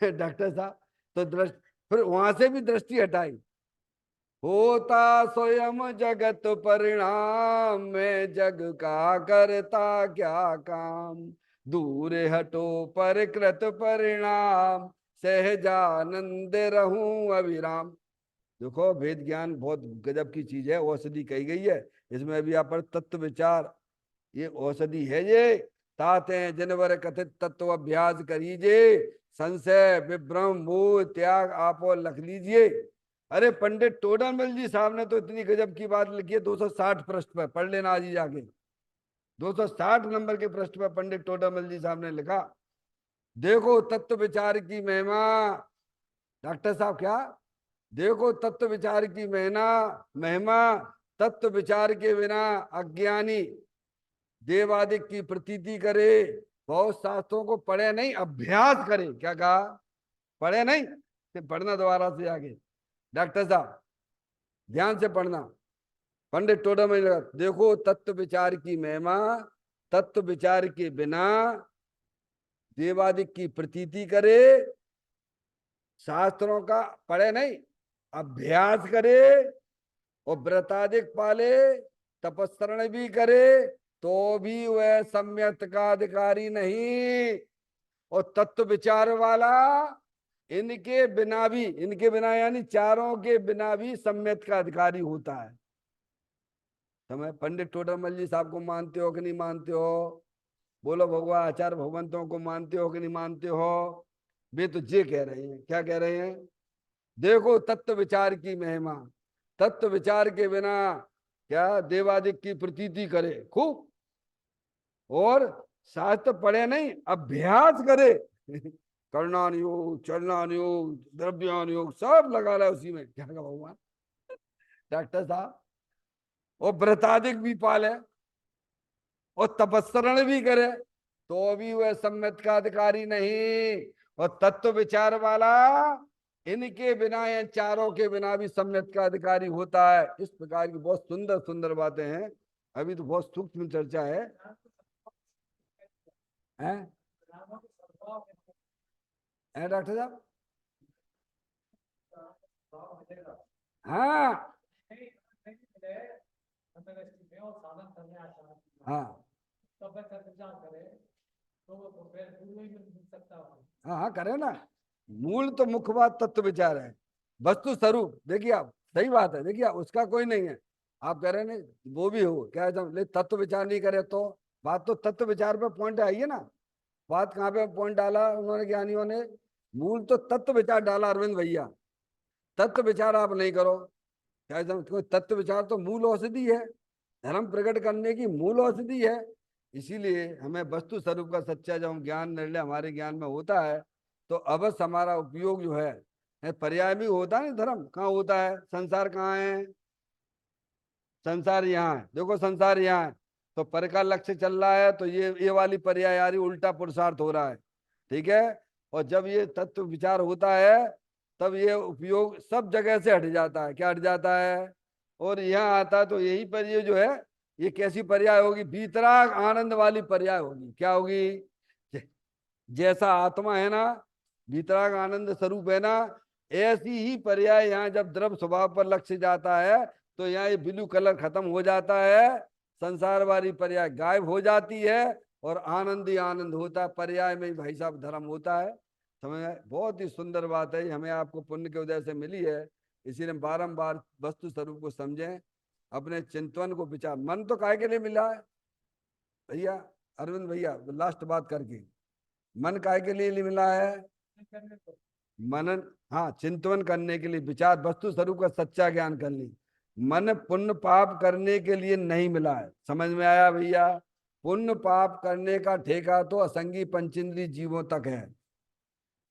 डॉक्टर साहब तो दृष्टि, फिर वहां से भी दृष्टि हटाई। होता स्वयं जगत परिणाम, मैं जग का करता क्या काम। दूर हटो परिकृत परिणाम, सहजानंद रहूं अविराम। देखो वेद ज्ञान बहुत गजब की चीज है, औषधि कही गई है इसमें। अभी आप पर तत्व विचार, ये औषधि है ये। ताते जनवर कथित तत्व अभ्यास करीजे, संशय विभ्रम मोह त्याग आपो लख लीजिए। अरे पंडित टोडरमल जी साहब ने तो इतनी गजब की बात लिखी है, 260 पृष्ठ पर पढ़ लेना आज ही जाके। 260 नंबर के पृष्ठ पर पंडित टोडरमल जी साहब ने लिखा, देखो तत्व विचार की महिमा। डॉक्टर साहब क्या, देखो तत्व विचार की महिमा महिमा। तत्व विचार के बिना अज्ञानी देवादिक की प्रतीति करे। बहुत शास्त्रों को पढ़े नहीं, अभ्यास करे। क्या कहा, पढ़े नहीं, फिर पढ़ना दोबारा से आगे। डॉक्टर साहब ध्यान से पढ़ना। पंडित टोडा में देखो तत्व विचार की महिमा, तत्व विचार के बिना देवादिक की प्रतीति करे। शास्त्रों का पढ़े नहीं, अभ्यास करे और व्रतादिक पाले, तपस्रण भी करे, तो भी वह सम्यक का अधिकारी नहीं। और तत्व विचार वाला इनके बिना भी, इनके बिना यानी चारों के बिना भी सम्यक का अधिकारी होता है। समय पंडित टोडरमल जी साहब को मानते हो कि नहीं मानते हो? बोलो भगवान आचार्य भगवंतों को मानते हो कि नहीं मानते हो? वे तो ये कह रहे हैं, क्या कह रहे हैं, देखो तत्व विचार की महिमा, तत्व विचार के बिना क्या देवादिक की प्रतीति करे खूब, और शास्त्र पढ़े नहीं, अभ्यास करे। कर्णान योग, चरणान योग, द्रव्यान योग सब लगा रहा है उसी में। क्या कहा भगवान डॉक्टर साहब, और व्रतादिक भी पाले और तपस्सरण भी करे, तो भी वह सम्यक का अधिकारी नहीं। और तत्व विचार वाला इनके बिना या चारों के बिना भी सम्यक का अधिकारी होता है। इस प्रकार की बहुत सुंदर सुंदर बातें हैं। अभी तो बहुत सूक्ष्म चर्चा है, हैं? है डॉक्टर साहब? हाँ हाँ हाँ हाँ करे ना। मूल तो मुख्य बात तत्व विचार है, वस्तु स्वरूप। देखिए आप, सही बात है, देखिए उसका कोई नहीं है। आप कह रहे नहीं, वो भी हो क्या ले तत्व विचार नहीं करे तो। बात तो तत्व विचार पे पॉइंट आई है ना। बात कहाँ पे पॉइंट डाला उन्होंने ज्ञानियों ने? मूल तो तत्व विचार डाला अरविंद भैया। तत्व विचार आप नहीं करो, क्या तत्व विचार तो मूल औषधि है, धर्म प्रकट करने की मूल औषधि है। इसीलिए हमें वस्तु स्वरूप का सच्चा जब ज्ञान निर्णय हमारे ज्ञान में होता है, तो अवश्य हमारा उपयोग जो है पर्याय भी होता है। धर्म कहाँ होता है, संसार कहाँ है? संसार यहाँ है, देखो संसार यहाँ है, तो पर का लक्ष्य चल रहा है, तो ये वाली पर्याय आ रही, उल्टा पुरुषार्थ हो रहा है। ठीक है। और जब ये तत्व विचार होता है, तब ये उपयोग सब जगह से हट जाता है। क्या हट जाता है? और यहाँ आता है, तो यही पर ये जो है, ये कैसी पर्याय होगी? बीतराग आनंद वाली पर्याय होगी। क्या होगी? जैसा आत्मा है ना, बीतराग आनंद स्वरूप है ना, ऐसी ही पर्याय यहाँ जब द्रव स्वभाव पर लक्ष्य जाता है, तो यहाँ ये ब्लू कलर खत्म हो जाता है, संसार वाली पर्याय गायब हो जाती है, और आनंद ही आनंद होता है। पर्याय में ही भाई साहब धर्म होता है। समझ में? बहुत ही सुंदर बात है, हमें आपको पुण्य के उदय से मिली है। इसीलिए बारंबार वस्तु स्वरूप को समझें, अपने चिंतन को विचार। मन तो काय के लिए मिला है भैया, अरविंद भैया लास्ट बात करके, मन काय के लिए मिला है? मनन, हाँ चिंतन करने के लिए, विचार वस्तु स्वरूप का सच्चा ज्ञान करने। मन पुण्य पाप करने के लिए नहीं मिला है। समझ में आया भैया? पुण्य पाप करने का ठेका तो असंगी पंचेंद्री जीवों तक है।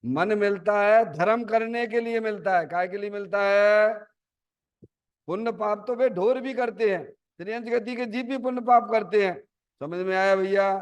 मन मिलता है धर्म करने के लिए मिलता है। काय के लिए मिलता है? पुण्य पाप तो वे ढोर भी करते हैं, त्रियंश गति के जीव भी पुण्य पाप करते हैं। समझ में आया भैया?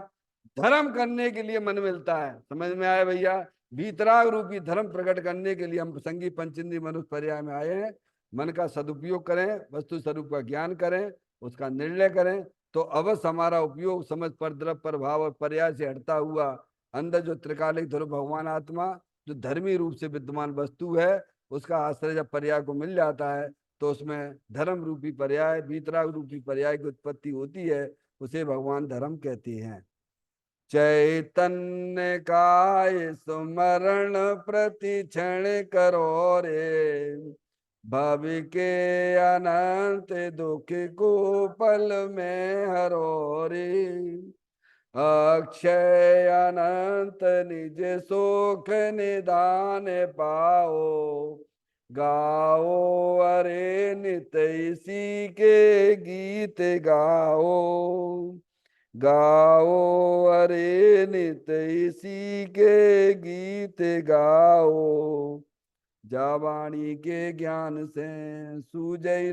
धर्म करने के लिए मन मिलता है। समझ में आया भैया? भीतराग रूपी धर्म प्रकट करने के लिए हम संगी पंचेंद्री मनुष्य पर्याय में आए हैं। मन का सदुपयोग करें, वस्तु स्वरूप का ज्ञान करें, उसका निर्णय करें, तो अवश्य हमारा उपयोग समझ पर द्रव प्रभाव और पर्याय से हटता हुआ अंदर जो त्रिकालिक ध्रुव भगवान आत्मा जो धर्मी रूप से विद्यमान वस्तु है उसका आश्रय जब पर्याय को मिल जाता है तो उसमें धर्म रूपी पर्याय, वीतराग रूपी पर्याय की उत्पत्ति होती है, उसे भगवान धर्म कहते हैं। चैतन्य काय सुमरण प्रति क्षण करो रे, भवि के अनंत दुख को पल में हरो रे। अक्षय अनंत निज सुख निदान पाओ, गाओ अरे नित इसी के गीत गाओ, गाओ अरे नित इसी के गीत गाओ। जा वाणी के ज्ञान से सूझई